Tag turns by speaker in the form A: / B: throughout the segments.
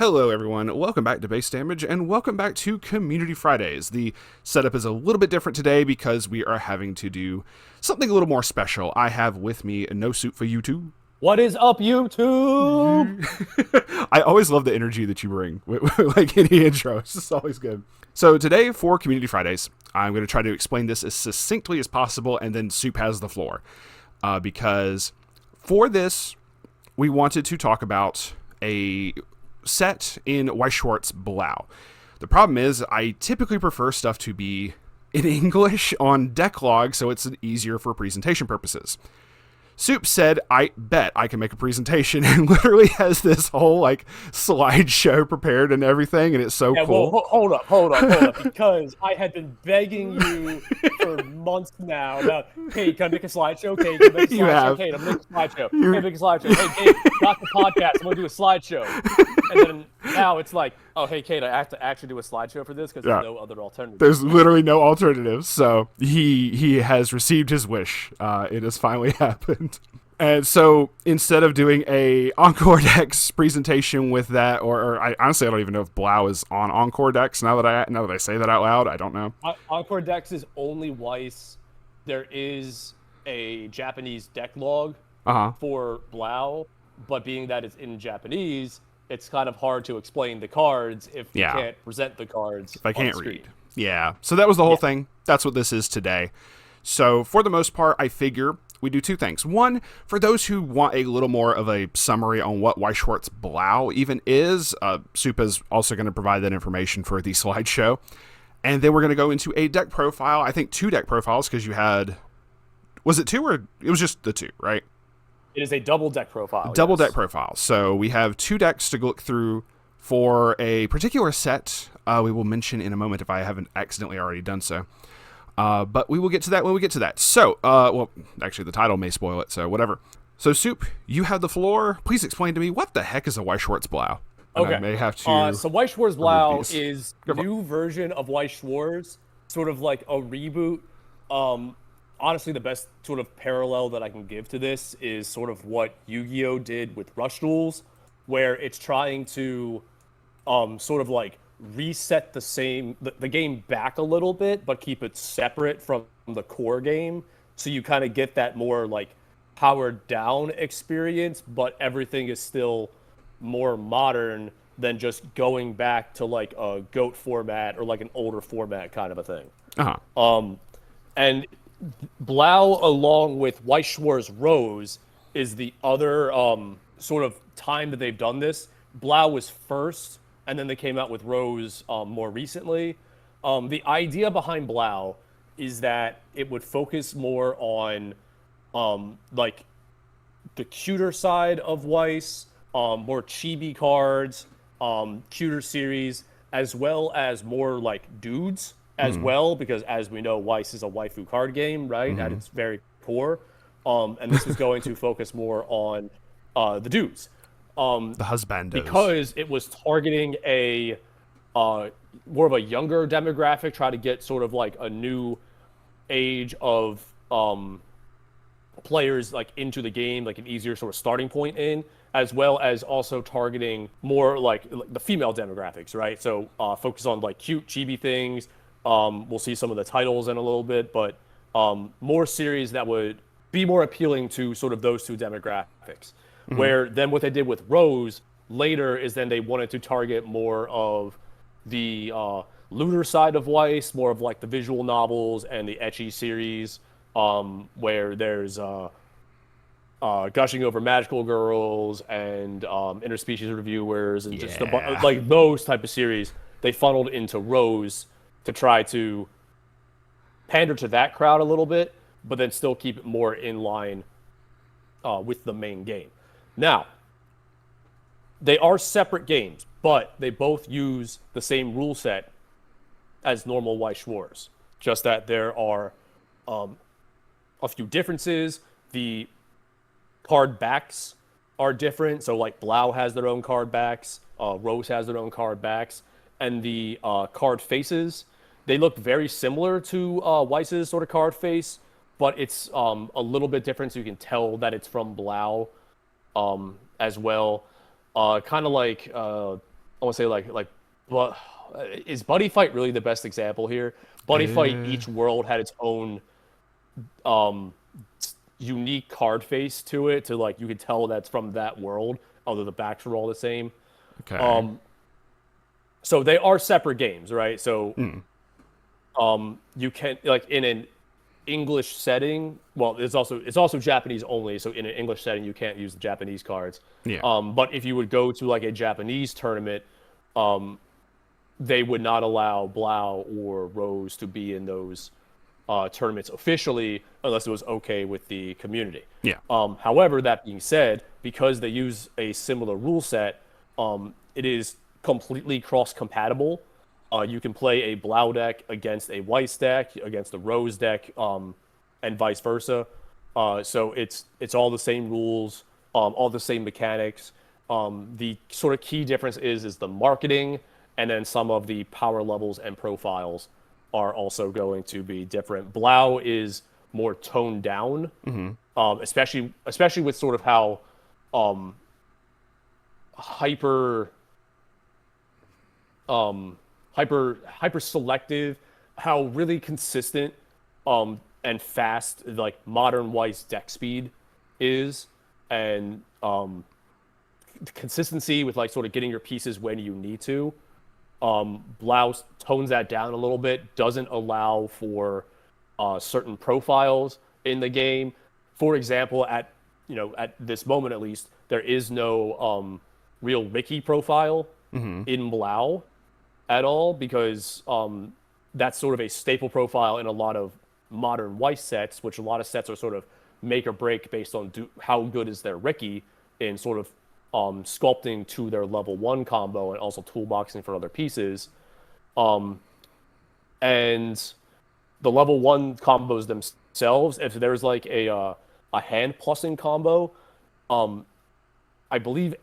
A: Hello everyone, welcome back to Base Damage, and welcome back to Community Fridays. The setup is a little bit different today because we are having to do something a little more special. I have with me No Soup for YouTube.
B: What is up, YouTube?
A: I always love the energy that you bring, like any intro. It's just always good. So today for Community Fridays, I'm going to try to explain this as succinctly as possible, and then Soup has the floor. Because for this, we wanted to talk about a set in Weiss Schwarz Blau. The problem is I typically prefer stuff to be in English on deck log so it's easier for presentation purposes. Soup said, I bet I can make a presentation, and literally has this whole slideshow prepared and everything, and it's so cool.
B: Well, hold up, because I had been begging you for months now about, hey, can I make a slideshow? Okay, can I make a slideshow? Okay, I'm making a slideshow. Can I make a slideshow? Hey, Dave, got the podcast. I'm going to do a slideshow. And then now it's like, oh, hey, Kate, I have to actually do a slideshow for this because there's no other alternative.
A: There's literally no alternatives. So he has received his wish. It has finally happened. And so instead of doing a Encore Decks presentation with that, or I honestly I don't even know if Blau is on Encore Decks now that I say that out loud. I don't know.
B: Encore Decks is only Weiss. There is a Japanese deck log for Blau, but being that it's in Japanese, it's kind of hard to explain the cards if you can't present the cards.
A: If I can't read. Yeah. So that was the whole thing. That's what this is today. So for the most part, I figure we do two things. One, for those who want a little more of a summary on what Weiss Schwarz Blau even is, Soup is also going to provide that information for the slideshow. And then we're going to go into a deck profile. I think 2 deck profiles because you had... Was it 2 or... It was just the 2, right?
B: It is a double deck profile.
A: Double deck profile. So we have 2 decks to look through for a particular set. We will mention in a moment if I haven't accidentally already done so. But we will get to that when we get to that. So, well, actually the title may spoil it, so whatever. So, Soup, you have the floor. Please explain to me, what the heck is a Weiss Schwarz Blau? And
B: okay.
A: I may have to
B: so Weiss Schwarz Blau is a new version of Weiss Schwarz, sort of like a reboot. Honestly, the best sort of parallel that I can give to this is sort of what Yu-Gi-Oh! Did with Rush Duels, where it's trying to sort of like reset the game back a little bit, but keep it separate from the core game. So you kind of get that more like powered down experience, but everything is still more modern than just going back to like a GOAT format or like an older format kind of a thing. And Blau, along with Weiss Schwarz Rose, is the other sort of time that they've done this. Blau was first, and then they came out with Rose more recently. The idea behind Blau is that it would focus more on like the cuter side of Weiss, more chibi cards, cuter series, as well as more like dudes as well, because as we know, Weiss is a waifu card game, right? At its very core. And this was going to focus more on the dudes.
A: The husbandos.
B: Because it was targeting a more of a younger demographic, try to get sort of like a new age of players like into the game, like an easier sort of starting point in, as well as also targeting more like the female demographics, right? So focus on like cute chibi things. We'll see some of the titles in a little bit, but more series that would be more appealing to sort of those 2 demographics. Where then what they did with Rose later is then they wanted to target more of the looter side of Weiss, more of like the visual novels and the ecchi series, where there's gushing over magical girls and interspecies reviewers and just like those type of series. They funneled into Rose to try to pander to that crowd a little bit, but then still keep it more in line with the main game. Now, they are separate games, but they both use the same rule set as normal Weiss Schwarz. Just that there are a few differences. The card backs are different. So like Blau has their own card backs, Rose has their own card backs, and the card faces, they look very similar to Weiss's sort of card face, but it's a little bit different, so you can tell that it's from Blau as well. Kind of like I want to say well, is Buddy Fight really the best example here? Buddy Fight,
A: Uh,
B: each world had its own um unique card face to it, to like you could tell that's from that world, although the backs were all the same.
A: okay.
B: Um, so they are separate games, right? So
A: Hmm.
B: you can like in an English setting. Well, it's also Japanese only. So in an English setting, you can't use the Japanese cards.
A: Yeah.
B: But if you would go to like a Japanese tournament, um, they would not allow Blau or Rose to be in those tournaments officially unless it was okay with the community.
A: Yeah.
B: However, that being said, because they use a similar rule set, it is completely cross-compatible. You can play a Blau deck against a Weiss deck, against a Rose deck, and vice versa. So it's all the same rules, all the same mechanics. The sort of key difference is the marketing, and then some of the power levels and profiles are also going to be different. Blau is more toned down, especially with sort of how um, hyper hyper selective, how really consistent and fast like modern Weiss deck speed is, and the consistency with like sort of getting your pieces when you need to. Blau tones that down a little bit, doesn't allow for certain profiles in the game. For example, at this moment at least, there is no real wiki profile in Blau at all, because that's sort of a staple profile in a lot of modern Weiss sets, which a lot of sets are sort of make or break based on how good is their Ricky in sort of sculpting to their level 1 combo and also toolboxing for other pieces. And the level 1 combos themselves, if there's like a hand plussing combo, I believe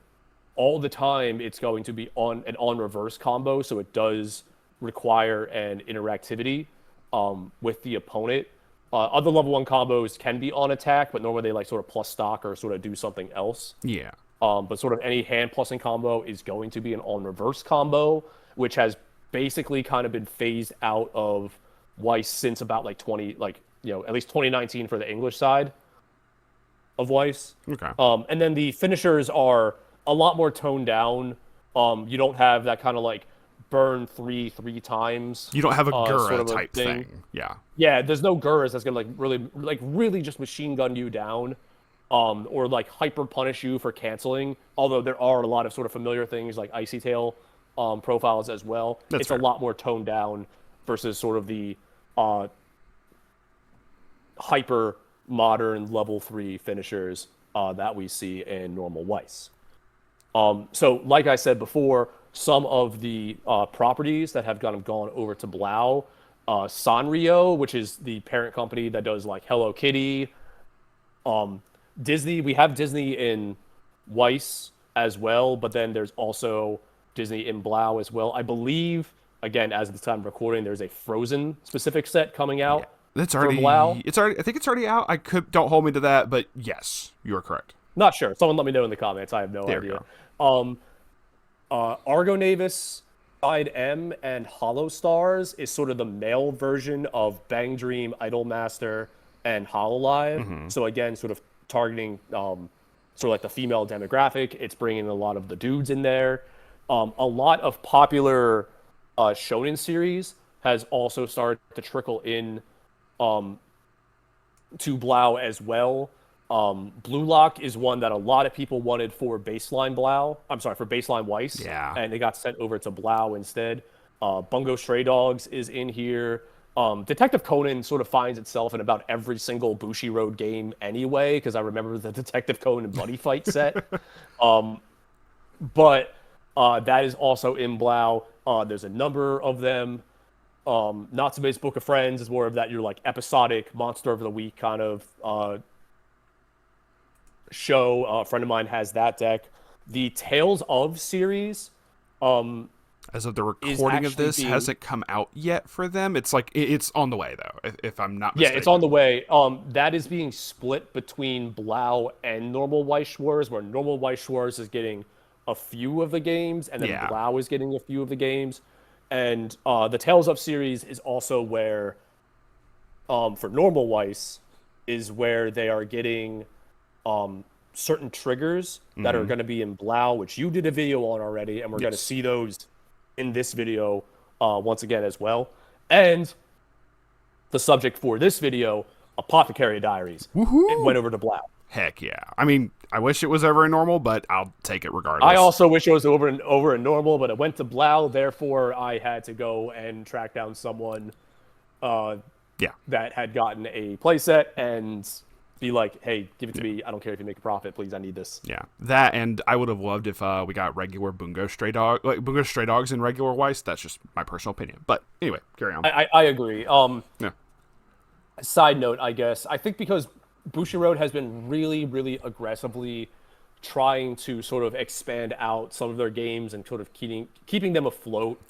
B: all the time it's going to be on reverse combo, so it does require an interactivity with the opponent. Other level 1 combos can be on attack, but normally they like sort of plus stock or sort of do something else.
A: Yeah.
B: But sort of any hand plussing combo is going to be an on reverse combo, which has basically kind of been phased out of Weiss since about like at least 2019 for the English side of Weiss.
A: Okay.
B: And then the finishers are a lot more toned down. You don't have that kind of like burn three times.
A: You don't have a Gura
B: sort of a
A: type thing. Yeah.
B: Yeah, there's no Guras that's gonna really just machine gun you down, or like hyper punish you for canceling. Although there are a lot of sort of familiar things like Icy Tail profiles as well. It's
A: fair.
B: a lot more toned down versus sort of the hyper modern level 3 finishers that we see in normal Weiss. So, like I said before, some of the properties that have kind of gone over to Blau, Sanrio, which is the parent company that does like Hello Kitty, Disney. We have Disney in Weiss as well, but then there's also Disney in Blau as well. I believe, again, as of the time of recording, there's a Frozen specific set coming out.
A: That's
B: for
A: already.
B: Blau.
A: It's already. I think it's already out. Don't hold me to that, but yes, you are correct.
B: Not sure. Someone let me know in the comments. I have no
A: There we
B: idea.
A: go.
B: Argonavis Side M and Hollow Stars is sort of the male version of Bang Dream, Idolmaster, and Hololive. So again, sort of targeting sort of like the female demographic. It's bringing a lot of the dudes in there. A lot of popular shonen series has also started to trickle in to Blau as well. Blue Lock is one that a lot of people wanted for baseline Blau. I'm sorry, for baseline Weiss.
A: Yeah.
B: And it got sent over to Blau instead. Bungo Stray Dogs is in here. Detective Conan sort of finds itself in about every single Bushi Road game anyway, because I remember the Detective Conan Buddy Fight set. But that is also in Blau. There's a number of them. Natsume's Book of Friends is more of that your like episodic Monster of the Week kind of show. A friend of mine has that deck. The Tales of series,
A: as of the recording of this, hasn't come out yet for them. It's like it's on the way though, if I'm not mistaken.
B: Yeah, it's on the way. That is being split between Blau and normal Weiss Schwarz, where normal Weiss Schwarz is getting a few of the games, and then
A: Yeah.
B: Blau is getting a few of the games. And the Tales of series is also where, for normal Weiss, is where they are getting certain triggers that are going to be in Blau, which you did a video on already, and we're going to
A: Yes.
B: see those in this video once again as well. And the subject for this video, Apothecary Diaries, it
A: Woohoo!
B: went over to Blau.
A: Heck yeah. I mean, I wish it was over in normal, but I'll take it regardless.
B: I also wish it was over in normal, but it went to Blau. Therefore, I had to go and track down someone
A: Yeah.
B: that had gotten a playset and be like, "Hey, give it to me. I don't care if you make a profit. Please, I need this."
A: Yeah. That, and I would have loved if we got regular Bungo Stray Dogs in regular Weiss. That's just my personal opinion. But anyway, carry on.
B: I agree.
A: Yeah.
B: Side note, I guess I think because Bushiroad has been really, really aggressively trying to sort of expand out some of their games and sort of keeping them afloat.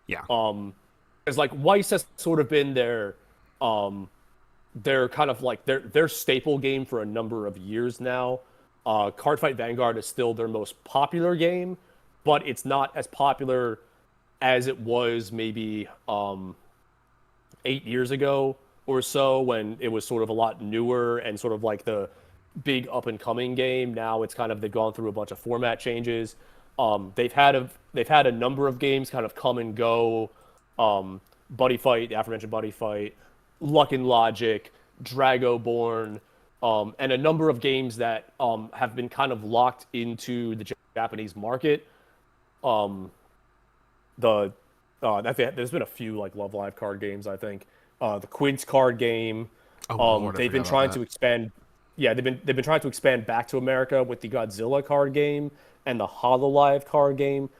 A: Yeah.
B: Because like Weiss has sort of been their kind of like their staple game for a number of years now. Cardfight Vanguard is still their most popular game, but it's not as popular as it was maybe 8 years ago or so, when it was sort of a lot newer and sort of like the big up and coming game. Now it's kind of, they've gone through a bunch of format changes. They've had a number of games kind of come and go. Buddy Fight, the aforementioned Buddy Fight, Luck and Logic, Dragoborn, and a number of games that have been kind of locked into the Japanese market. I think there's been a few like Love Live card games. I think the Quids card game.
A: Lord, I
B: they've been
A: forgot
B: trying
A: about
B: to
A: that.
B: expand. Yeah, they've been trying to expand back to America with the Godzilla card game and the Hololive card game,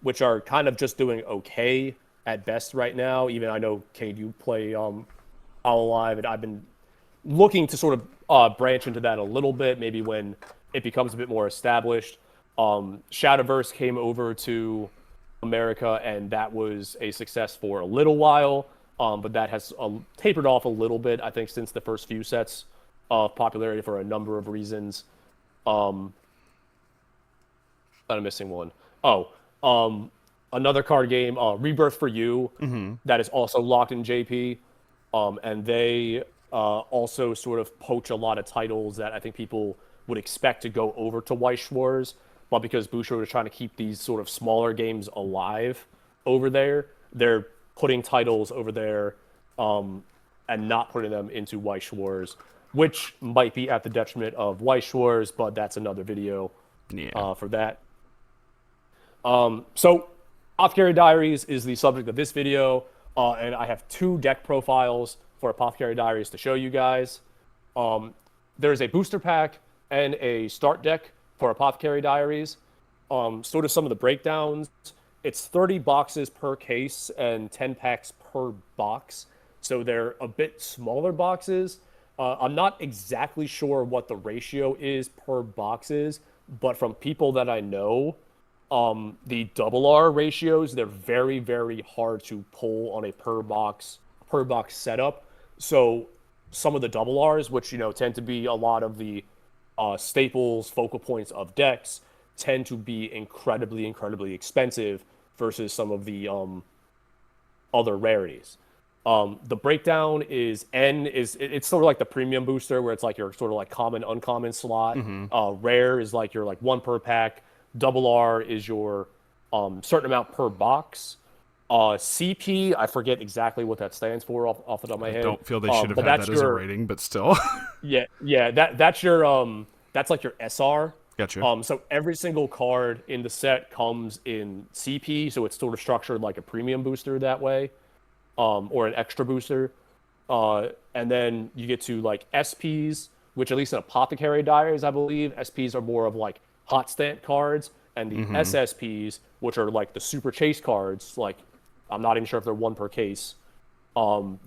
B: which are kind of just doing okay at best right now. Even I know, Kate, you play Hololive, and I've been looking to sort of branch into that a little bit, maybe when it becomes a bit more established. Shadowverse came over to America, and that was a success for a little while, but that has tapered off a little bit, I think, since the first few sets of popularity for a number of reasons. I'm missing one. Another card game, Rebirth for You, that is also locked in JP, and they also sort of poach a lot of titles that I think people would expect to go over to Weiss Schwarz, but because Bushiroad is trying to keep these sort of smaller games alive over there, they're putting titles over there and not putting them into Weiss Schwarz, which might be at the detriment of Weiss Schwarz, but that's another video for that. So Apothecary Diaries is the subject of this video, and I have 2 deck profiles for Apothecary Diaries to show you guys. There's a booster pack and a start deck for Apothecary Diaries. Sort of some of the breakdowns. It's 30 boxes per case and 10 packs per box, so they're a bit smaller boxes. I'm not exactly sure what the ratio is per boxes, but from people that I know, the double R ratios, they're very, very hard to pull on a per box setup. So some of the double Rs, which, you know, tend to be a lot of the staples, focal points of decks, tend to be incredibly, incredibly expensive versus some of the other rarities. The breakdown is it's sort of like the premium booster, where it's like your sort of like common, uncommon slot. Rare is like your like 1 per pack. Double R is your certain amount per box. CP, I forget exactly what that stands for off the top of my head.
A: I don't feel they should have
B: but
A: had
B: that's
A: that as a
B: your,
A: rating, but still.
B: yeah, that's your that's like your SR.
A: Gotcha.
B: So every single card in the set comes in CP, so it's sort of structured like a premium booster that way, or an extra booster. And then you get to like SPs, which at least in Apothecary Diaries, I believe, SPs are more of like hot stamp cards, and the SSPs, which are like the super chase cards, like I'm not even sure if they're 1 per case.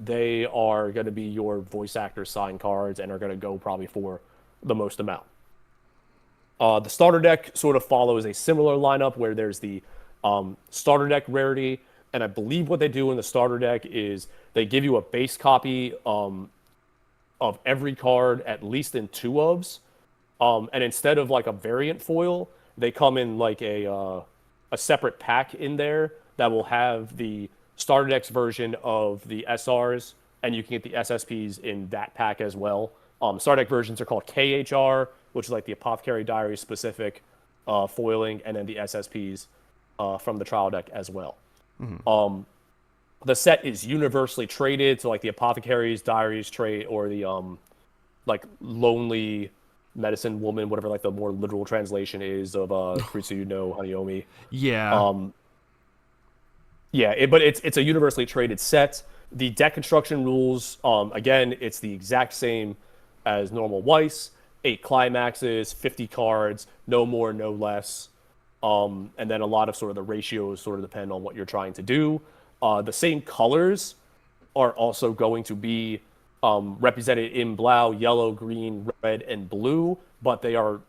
B: They are going to be your voice actor sign cards and are going to go probably for the most amount. The starter deck sort of follows a similar lineup, where there's the starter deck rarity, and I believe what they do in the starter deck is they give you a base copy of every card, at least in 2 ofs, and instead of like a variant foil, they come in like a separate pack in there that will have the starter decks version of the SRs, and you can get the SSPs in that pack as well. Starter deck versions are called KHR, which is like the Apothecary Diary specific foiling, and then the SSPs from the trial deck as well. The set is universally traded, so like the Apothecary's Diaries trade, or the like Lonely Medicine Woman, whatever like the more literal translation is of Kuritsu no Hanyomi.
A: Yeah.
B: But it's a universally traded set. The deck construction rules, again, it's the exact same as normal Weiss. 8 climaxes, 50 cards, no more, no less. And then a lot of sort of the ratios sort of depend on what you're trying to do. The same colors are also going to be represented in Blau, yellow, green, red, and blue, but they are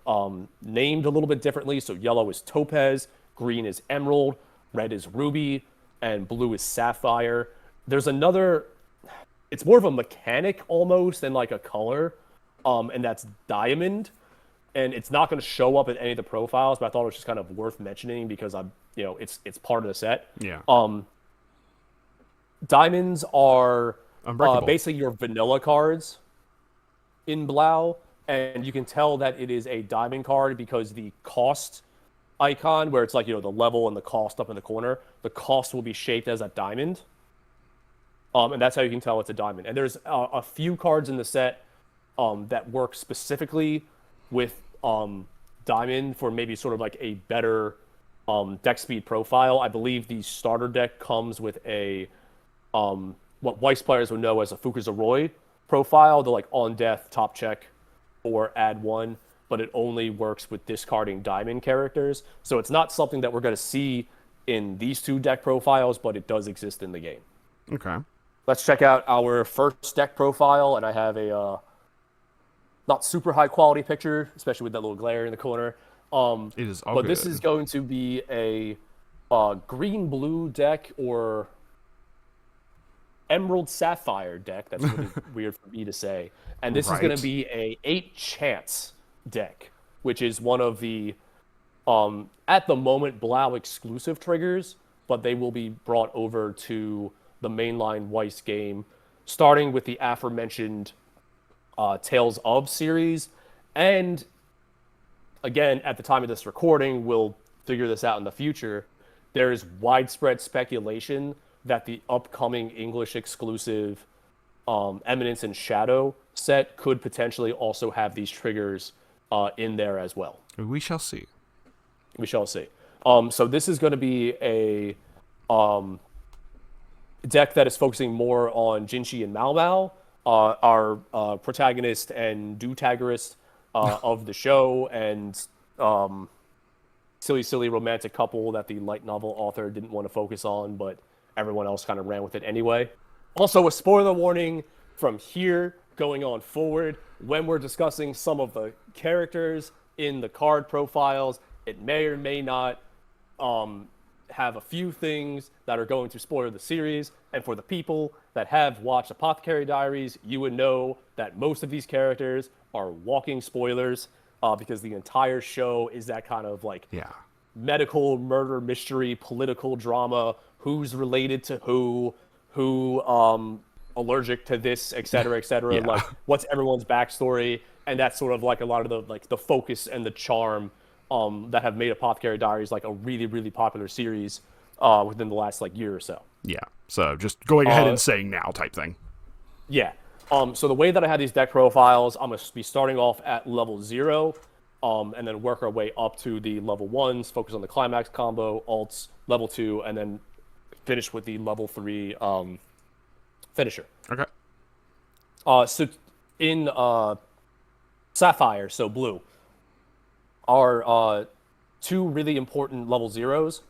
B: named a little bit differently. So yellow is topaz, green is emerald, red is ruby, and blue is sapphire. There's another, it's more of a mechanic almost than like a color, and that's diamond. And it's not going to show up in any of the profiles, but I thought it was just kind of worth mentioning because it's part of the set.
A: Yeah.
B: Diamonds are
A: Unbreakable.
B: basically your vanilla cards in Blau, and you can tell that it is a diamond card because the cost icon, where it's like the level and the cost up in the corner, the cost will be shaped as a diamond, and that's how you can tell it's a diamond. And there's a few cards in the set that work specifically with diamond for maybe sort of like a better deck speed profile. I believe the starter deck comes with a what Weiss players would know as a Fukuzaroy profile, the like on death top check or add 1, but it only works with discarding diamond characters. So it's not something that we're going to see in these 2 deck profiles, but it does exist in the game.
A: Okay.
B: Let's check out our first deck profile, and I have a not super high quality picture, especially with that little glare in the corner.
A: It is all
B: but
A: good.
B: This is going to be a green-blue deck or emerald sapphire deck. That's really weird for me to say. And this is going to be a 8 chance deck, which is one of the at the moment Blau exclusive triggers, but they will be brought over to the mainline Weiss game, starting with the aforementioned Tales of series. And again, at the time of this recording, we'll figure this out in the future. There is widespread speculation that the upcoming English exclusive Eminence and Shadow set could potentially also have these triggers in there as well.
A: We shall see.
B: We shall see. So this is going to be a deck that is focusing more on Jinshi and Mao Mao, our protagonist and do-taggerist of the show, and silly romantic couple that the light novel author didn't want to focus on, but everyone else kind of ran with it anyway. Also, a spoiler warning from here going on forward. When we're discussing some of the characters in the card profiles, it may or may not have a few things that are going to spoil the series. And for the people that have watched Apothecary Diaries, you would know that most of these characters are walking spoilers because the entire show is that kind of like medical murder mystery, political drama, who's related to who allergic to this, et cetera, like what's everyone's backstory. And that's sort of like a lot of the focus and the charm that have made Apothecary Diaries like a really, really popular series within the last like year or so.
A: Yeah. So just going ahead and saying now type thing.
B: Yeah. So the way that I have these deck profiles, I'm going to be starting off at level 0 and then work our way up to the level 1s, focus on the climax combo, alts, level 2, and then finish with the level 3 finisher.
A: Okay.
B: So in Sapphire, so blue, our 2 really important level 0s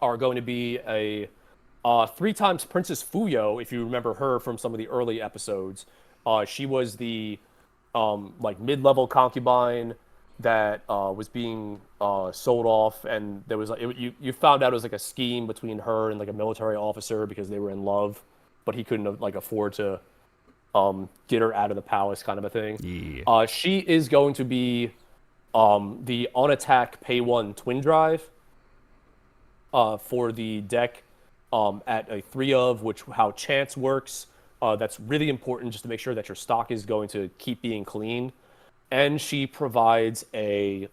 B: are going to be a 3 times Princess Fuyo, if you remember her from some of the early episodes. She was the like mid-level concubine that was being sold off, and there was like you found out it was like a scheme between her and like a military officer because they were in love, but he couldn't like afford to get her out of the palace, kind of a thing.
A: Yeah.
B: She is going to be The on attack pay one twin drive for the deck at a 3 of, which how chance works. That's really important just to make sure that your stock is going to keep being clean. And she provides a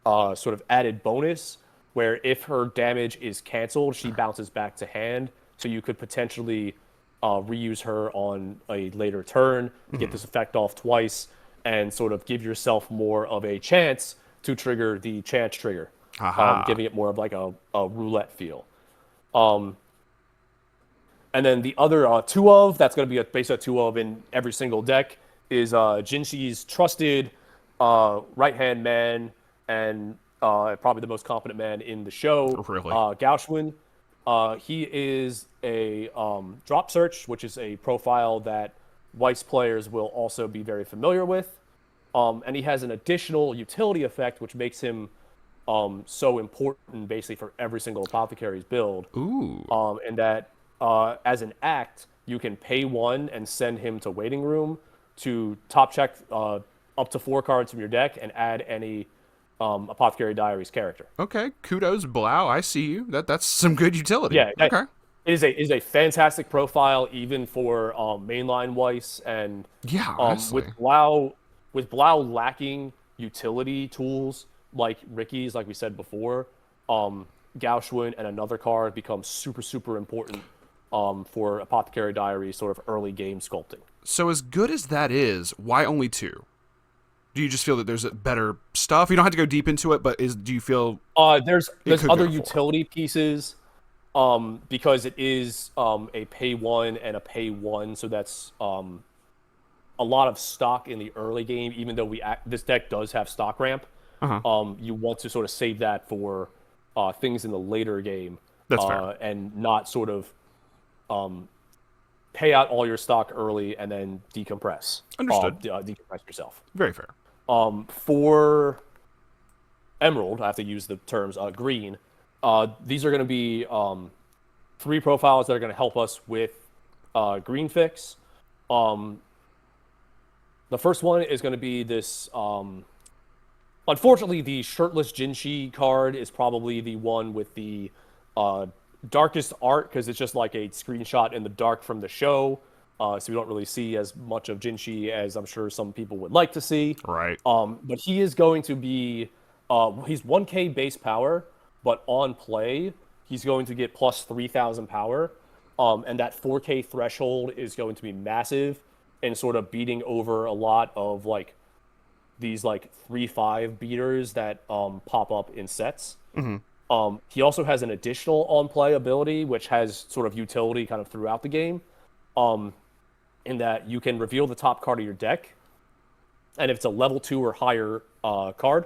B: sort of added bonus where if her damage is canceled, she bounces back to hand. So you could potentially reuse her on a later turn, get this effect off twice, and sort of give yourself more of a chance to trigger the chance trigger, giving it more of like a roulette feel. And then the other 2 of, that's going to be a base of 2 of in every single deck, is Jinshi's trusted right-hand man and probably the most competent man in the show,
A: Really?
B: Gauchwin. He is a drop search, which is a profile that Weiss players will also be very familiar with. And he has an additional utility effect, which makes him so important basically for every single apothecary's build.
A: Ooh.
B: And that as an act, you can pay 1 and send him to waiting room to top check up to 4 cards from your deck and add any Apothecary Diaries character.
A: Okay, kudos, Blau. I see you. That's some good utility.
B: Yeah,
A: okay.
B: It is a fantastic profile even for mainline Weiss, and
A: Yeah, honestly.
B: with Blau lacking utility tools like Ricky's, like we said before, Gauchwin and another card become super important for Apothecary Diaries sort of early game sculpting.
A: So as good as that is, why only 2? Do you just feel that there's better stuff? You don't have to go deep into it, but do you feel
B: there's
A: could
B: other
A: go to 4?
B: utility pieces because it is a pay 1 and a pay 1, so that's a lot of stock in the early game. Even though this deck does have stock ramp, you want to sort of save that for things in the later game.
A: That's fair.
B: And not sort of pay out all your stock early and then decompress.
A: Understood.
B: Decompress yourself.
A: Very fair.
B: For Emerald, I have to use the terms green. These are going to be 3 profiles that are going to help us with green fix. The first one is going to be this. Unfortunately, the shirtless Jinshi card is probably the one with the darkest art because it's just like a screenshot in the dark from the show. So we don't really see as much of Jinshi as I'm sure some people would like to see.
A: Right.
B: But he is going to be, he's 1k base power, but on play, he's going to get plus 3,000 power. And that 4k threshold is going to be massive and sort of beating over a lot of like these like 3/5 beaters that pop up in sets. He also has an additional on-play ability, which has sort of utility kind of throughout the game. In that you can reveal the top card of your deck, and if it's a level 2 or higher card,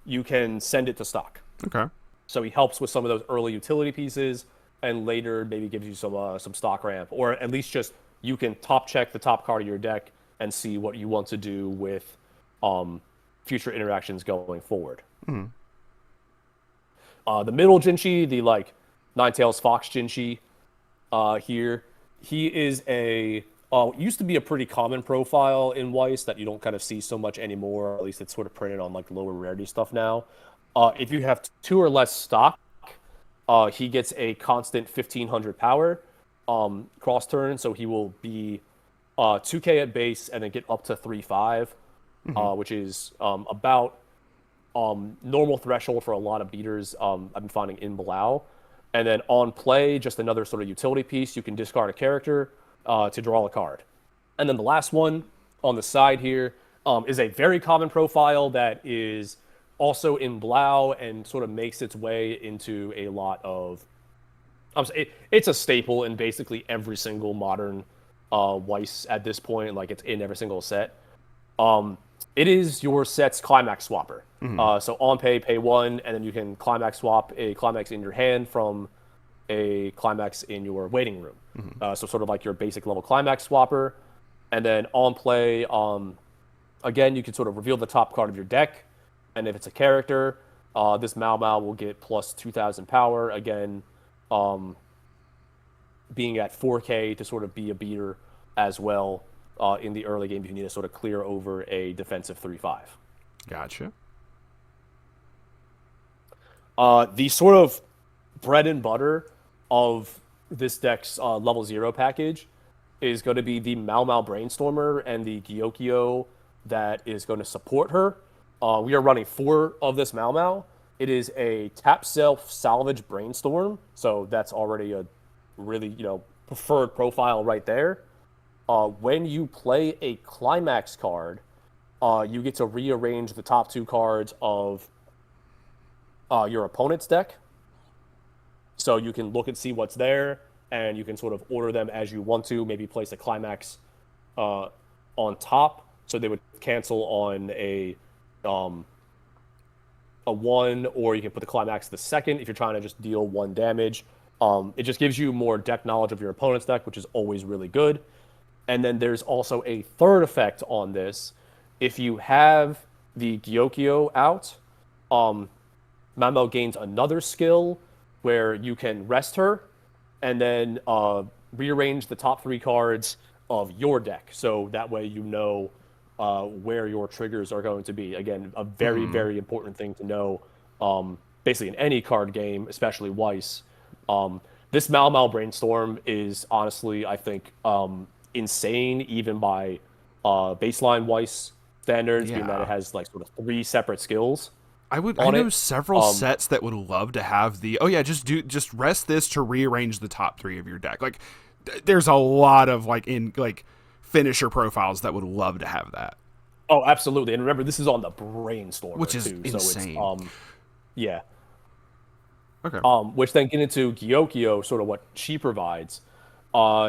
B: you can send it to stock.
A: Okay.
B: So he helps with some of those early utility pieces, and later maybe gives you some stock ramp, or at least just you can top check the top card of your deck and see what you want to do with future interactions going forward. The middle Jinshi, the like Ninetales Fox Jinshi here, he is used to be a pretty common profile in Weiss that you don't kind of see so much anymore. At least it's sort of printed on like lower rarity stuff now. If you have 2 or less stock, he gets a constant 1,500 power cross turn, so he will be 2k at base and then get up to 3/5, which is about normal threshold for a lot of beaters I've been finding in Blau. And then on play, just another sort of utility piece. You can discard a character to draw a card. And then the last one on the side here is a very common profile that is also in Blau and sort of makes its way into a lot of... it's a staple in basically every single modern Weiss at this point. Like, it's in every single set. It is your set's climax swapper. So on pay 1, and then you can climax swap a climax in your hand from a climax in your waiting room. So sort of like your basic level climax swapper. And then on play, again, you can sort of reveal the top card of your deck. And if it's a character, this Mao Mao will get plus 2,000 power. Again, being at 4k to sort of be a beater as well in the early game if you need to sort of clear over a defensive 3/5.
A: Gotcha.
B: The sort of bread and butter of this deck's level 0 package is going to be the Mau Mau Brainstormer and the Gyokyo that is going to support her. We are running 4 of this Mau Mau. It is a tap self salvage brainstorm, so that's already a really, preferred profile right there. When you play a climax card, you get to rearrange the top 2 cards of your opponent's deck. So you can look and see what's there, and you can sort of order them as you want to. Maybe place a climax on top, so they would cancel on a 1, or you can put the climax the second if you're trying to just deal 1 damage. It just gives you more deck knowledge of your opponent's deck, which is always really good. And then there's also a third effect on this. If you have the Gyokyo out, Mamo gains another skill where you can rest her and then rearrange the top 3 cards of your deck. So that way you know where your triggers are going to be. Again, a very, very important thing to know, basically in any card game, especially Weiss. This Mau Mau Brainstorm is honestly, I think, insane even by baseline Weiss standards, being that it has like sort of 3 separate skills.
A: I know several sets that would love to have the just rest this to rearrange the top 3 of your deck. Like there's a lot of finisher profiles that would love to have that.
B: Oh, absolutely. And remember, this is on the Brainstormer,
A: which is
B: too.
A: insane.
B: So it's yeah.
A: Okay.
B: Which then get into Gyokyo, sort of what she provides.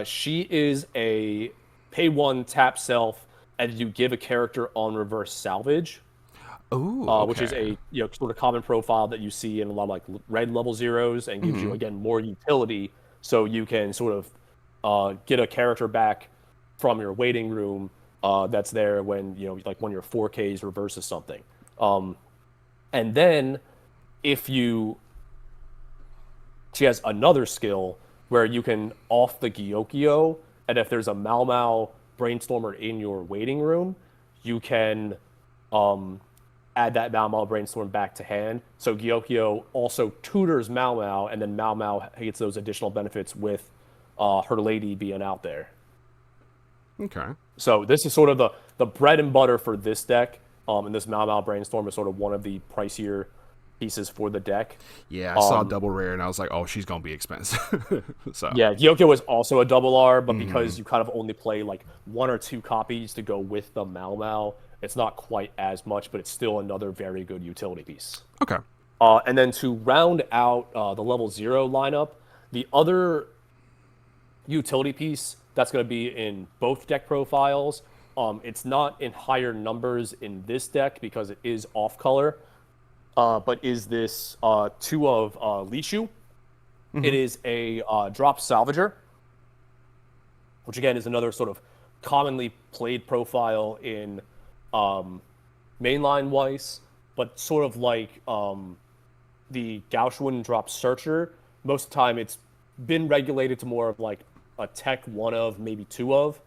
B: She is a pay 1 tap self, and you give a character on reverse salvage.
A: Ooh, okay.
B: Which is a sort of common profile that you see in a lot of like red level 0s, and gives you again more utility, so you can sort of get a character back from your waiting room that's there when when your 4Ks reverses something. And then if she has another skill where you can off the Gyokyo, and if there's a Mau Mau Brainstormer in your waiting room, you can add that Mau Mau Brainstorm back to hand. So Gyokyo also tutors Mau Mau, and then Mau Mau gets those additional benefits with her lady being out there.
A: Okay.
B: So this is sort of the bread and butter for this deck, and this Mau Mau Brainstorm is sort of one of the pricier pieces for the deck.
A: Yeah, I saw double rare, and I was like, oh, she's going to be expensive. So
B: yeah, Gyokyo is also a double R, but because you kind of only play like 1 or 2 copies to go with the Mau Mau, it's not quite as much, but it's still another very good utility piece.
A: Okay.
B: And then to round out the level 0 lineup, the other utility piece that's going to be in both deck profiles, it's not in higher numbers in this deck because it is off color, but is this 2 of Lishu. It is a drop salvager, which again is another sort of commonly played profile in mainline Weiss, but sort of like the Gauchwin drop searcher. Most of the time it's been regulated to more of like a tech 1 of, maybe 2 of,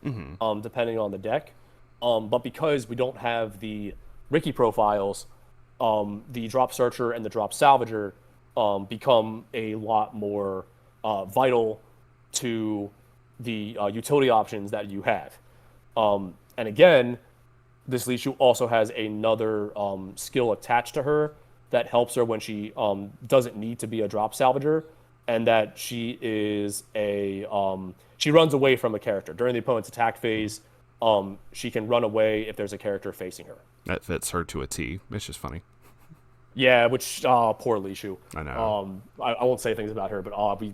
B: depending on the deck. But because we don't have the Ricky profiles, the drop searcher and the drop salvager become a lot more vital to the utility options that you have. And again, this Lishu also has another skill attached to her that helps her when she doesn't need to be a drop salvager, and that she is she runs away from a character. During the opponent's attack phase, she can run away if there's a character facing her.
A: That fits her to a T. It's just funny.
B: Yeah, which poor Lishu.
A: I know.
B: I won't say things about her, but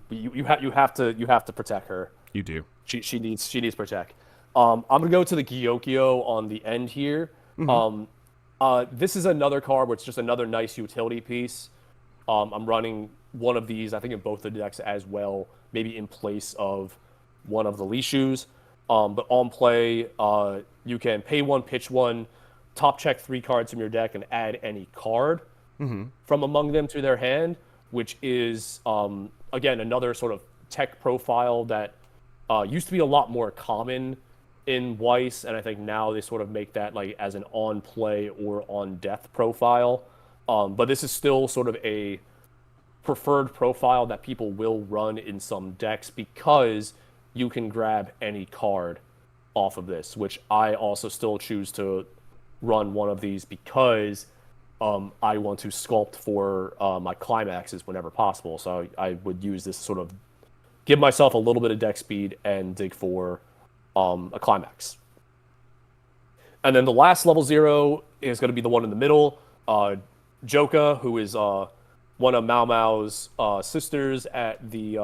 B: you have to protect her.
A: You do.
B: She needs protect. I'm gonna go to the Gyokyo on the end here. This is another card where it's just another nice utility piece. I'm running one of these, I think, in both the decks as well, maybe in place of one of the Lishus. But on play, you can pay 1, pitch 1, top check 3 cards from your deck, and add any card from among them to their hand, which is, again, another sort of tech profile that used to be a lot more common in Weiss, and I think now they sort of make that like as an on play or on death profile. But this is still sort of a preferred profile that people will run in some decks because you can grab any card off of this, which I also still choose to run one of these because I want to sculpt for my climaxes whenever possible. So I would use this sort of give myself a little bit of deck speed and dig for a climax. And then the last level 0 is going to be the one in the middle, Joka, who is one of Mao Mao's sisters at the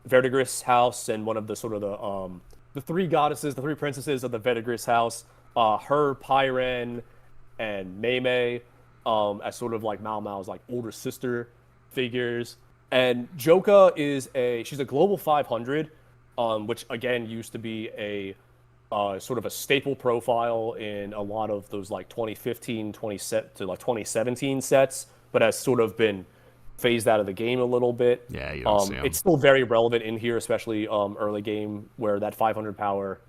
B: Verdigris house, and one of the sort of the three goddesses, the three princesses of the Verdigris house. Her, Pyren, and Mei Mei, as sort of like Mao Mao's like older sister figures. And Joka she's a global 500, which again used to be a sort of a staple profile in a lot of those like 2015, 2017 sets, but has sort of been phased out of the game a little bit.
A: Yeah, you don't see 'em.
B: It's still very relevant in here, especially early game where that 500 power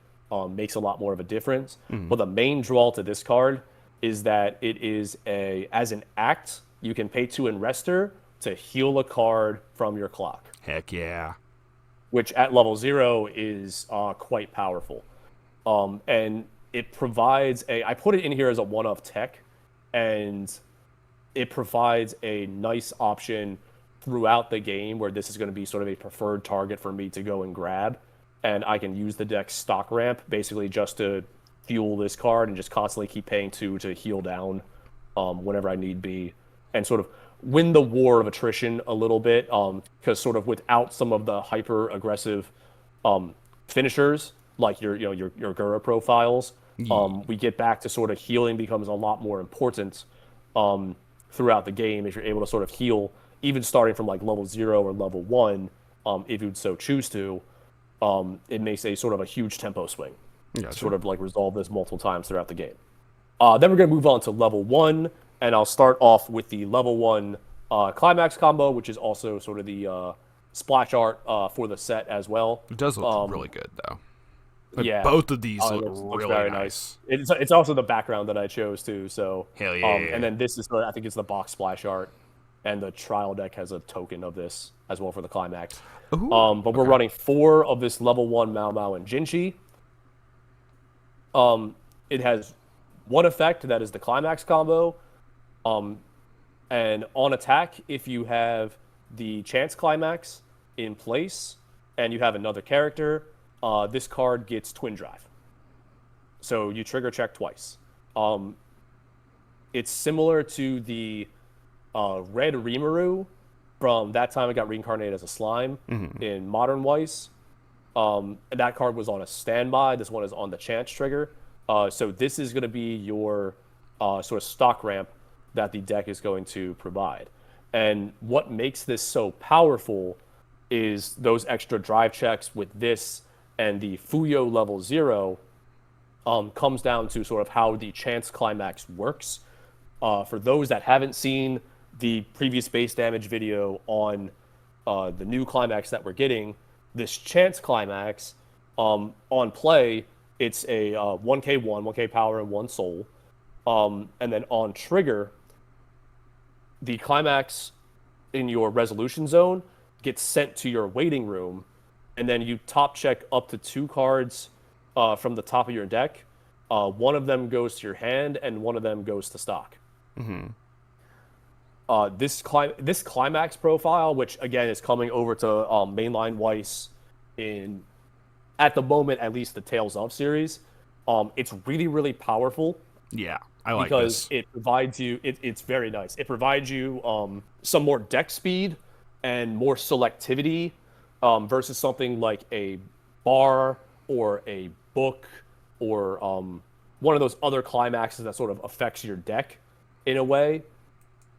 B: makes a lot more of a difference. But the main draw to this card is that it is as an act, you can pay 2 in Rester to heal a card from your clock.
A: Heck yeah.
B: Which at level 0 is quite powerful. And it provides I put it in here as a one-of tech, and it provides a nice option throughout the game where this is going to be sort of a preferred target for me to go and grab. And I can use the deck's stock ramp basically just to fuel this card and just constantly keep paying 2 to heal down whenever I need be, and sort of win the war of attrition a little bit, because sort of without some of the hyper aggressive finishers like your Gura profiles, we get back to sort of healing becomes a lot more important throughout the game if you're able to sort of heal even starting from like level 0 or level 1, if you'd so choose to. It makes a sort of a huge tempo swing.
A: Gotcha.
B: Sort of like resolve this multiple times throughout the game. Then we're going to move on to level 1, and I'll start off with the level 1 climax combo, which is also sort of the splash art for the set as well.
A: It does look really good, though. Like,
B: yeah,
A: both of these look
B: looks
A: really
B: very
A: nice.
B: It's also the background that I chose too. So
A: Hell yeah.
B: And then this is I think it's the box splash art, and the trial deck has a token of this as well for the climax.
A: Ooh,
B: But we're running 4 of this level 1 Mao Mao and Jinchi. It has one effect that is the climax combo. And on attack, if you have the chance climax in place and you have another character, this card gets twin drive. So you trigger check twice. It's similar to the red Rimuru from that time it got reincarnated as a slime in Modern Weiss. And that card was on a standby. This one is on the chance trigger. So this is going to be your sort of stock ramp that the deck is going to provide. And what makes this so powerful is those extra drive checks with this and the Fuyo level 0 comes down to sort of how the chance climax works. For those that haven't seen the previous base damage video on the new climax that we're getting, this chance climax on play, it's a 1k1, 1k power, and 1 soul. And then on trigger, the climax in your resolution zone gets sent to your waiting room, and then you top check up to 2 cards from the top of your deck. One of them goes to your hand, and one of them goes to stock. This climax profile, which again is coming over to mainline Weiss in, at the moment, at least the Tales of series, it's really, really powerful.
A: Yeah, I like
B: because
A: this.
B: it provides you, it's very nice. It provides you some more deck speed and more selectivity versus something like a bar or a book or one of those other climaxes that sort of affects your deck in a way.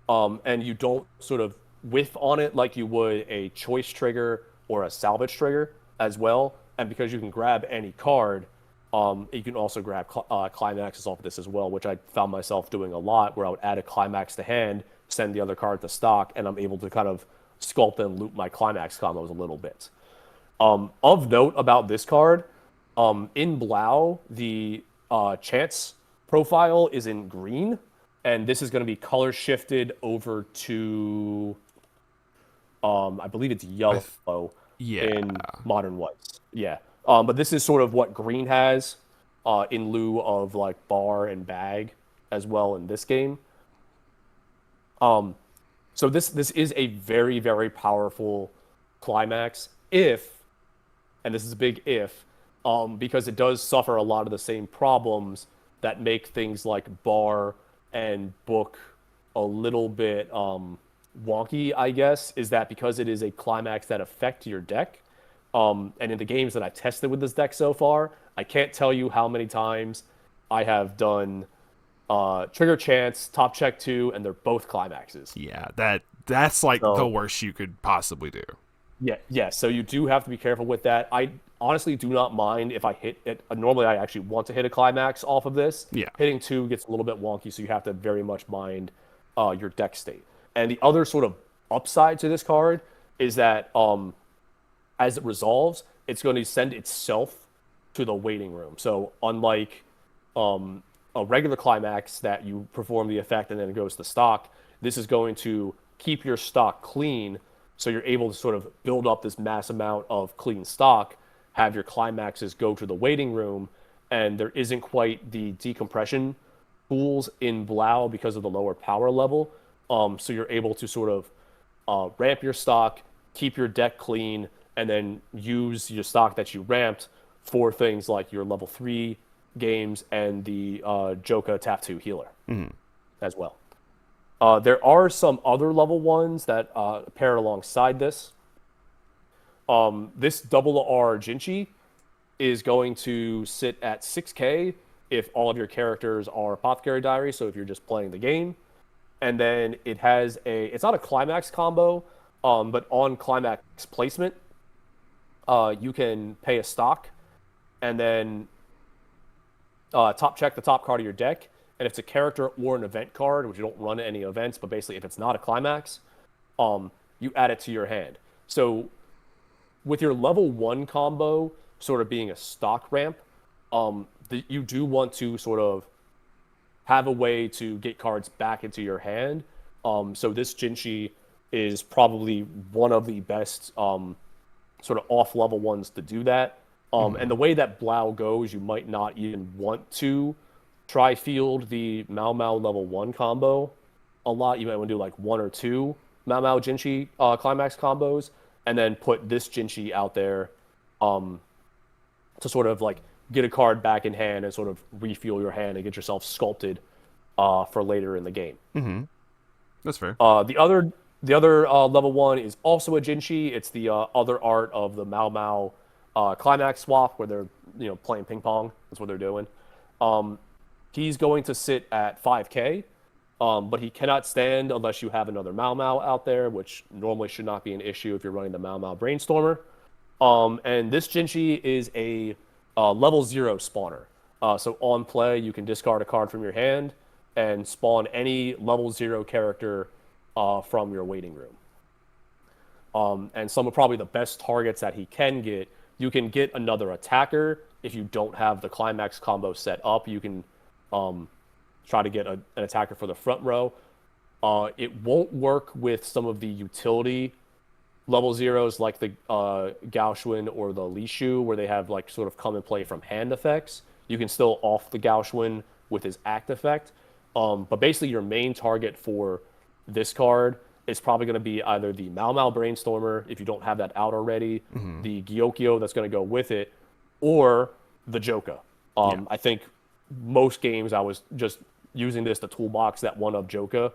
B: And you don't sort of whiff on it like you would a choice trigger or a salvage trigger as well. And because you can grab any card, you can also grab climaxes off of this as well, which I found myself doing a lot, where I would add a climax to hand, send the other card to stock, and I'm able to kind of sculpt and loop my climax combos a little bit. Of note about this card, in Blau, the chance profile is in green, and this is going to be color shifted over to I believe it's yellow
A: Yeah.
B: in Modern Weiss. Yeah. But this is sort of what green has in lieu of like bar and bag as well in this game. So this is a very, very powerful climax if, and this is a big if, because it does suffer a lot of the same problems that make things like bar and book a little bit wonky, I guess, is that because it is a climax that affect your deck, and in the games that I tested with this deck so far, I can't tell you how many times I have done trigger chance, top check two, and they're both climaxes.
A: Yeah, that's like the
B: So
A: worst you could possibly do.
B: yeah, yeah. So you do have to be careful with that. I honestly do not mind if I hit it. Normally, I actually want to hit a climax off of this.
A: Yeah.
B: Hitting two gets a little bit wonky, so you have to very much mind your deck state. And the other sort of upside to this card is that as it resolves, it's going to send itself to the waiting room. So unlike a regular climax that you perform the effect and then it goes to stock, this is going to keep your stock clean, so you're able to sort of build up this mass amount of clean stock, have your climaxes go to the waiting room, and there isn't quite the decompression pools in Blau because of the lower power level. So you're able to sort of ramp your stock, keep your deck clean, and then use your stock that you ramped for things like your level 3 games and the Joka Tap 2 healer as well. There are some other level 1s that pair alongside this. This double R Jinchi is going to sit at 6k if all of your characters are Apothecary Diary, so if you're just playing the game. And then it has it's not a climax combo, but on climax placement, you can pay a stock and then top check the top card of your deck. And if it's a character or an event card, which you don't run any events, but basically if it's not a climax, you add it to your hand. So with your level 1 combo sort of being a stock ramp, you do want to sort of have a way to get cards back into your hand. So this Jinchi is probably one of the best sort of off-level ones to do that. And the way that Blau goes, you might not even want to try field the Mao Mao level 1 combo a lot. You might want to do like 1 or 2 Mao Mao Jinchi climax combos, and then put this Jinchi out there to sort of like get a card back in hand and sort of refuel your hand and get yourself sculpted for later in the game.
A: Mm-hmm. That's fair.
B: The other level 1 is also a Jinchi. It's the other art of the Mao Mao climax swap where they're playing ping pong. That's what they're doing. He's going to sit at 5k, but he cannot stand unless you have another Mao Mao out there, which normally should not be an issue if you're running the Mao Mao Brainstormer. And this Jinchi is a level 0 spawner. So on play, you can discard a card from your hand and spawn any level 0 character from your waiting room. And some of probably the best targets that he can get, you can get another attacker. If you don't have the climax combo set up, you can try to get an attacker for the front row. It won't work with some of the utility level 0s like the Gaoxuan or the Li Shu, where they have like sort of come and play from hand effects. You can still off the Gaoxuan with his act effect. But basically your main target for this card is probably going to be either the Mao Mao Brainstormer, if you don't have that out already, the Gyokyo that's going to go with it, or the Joka. I think most games I was just using this, the toolbox that one of Joka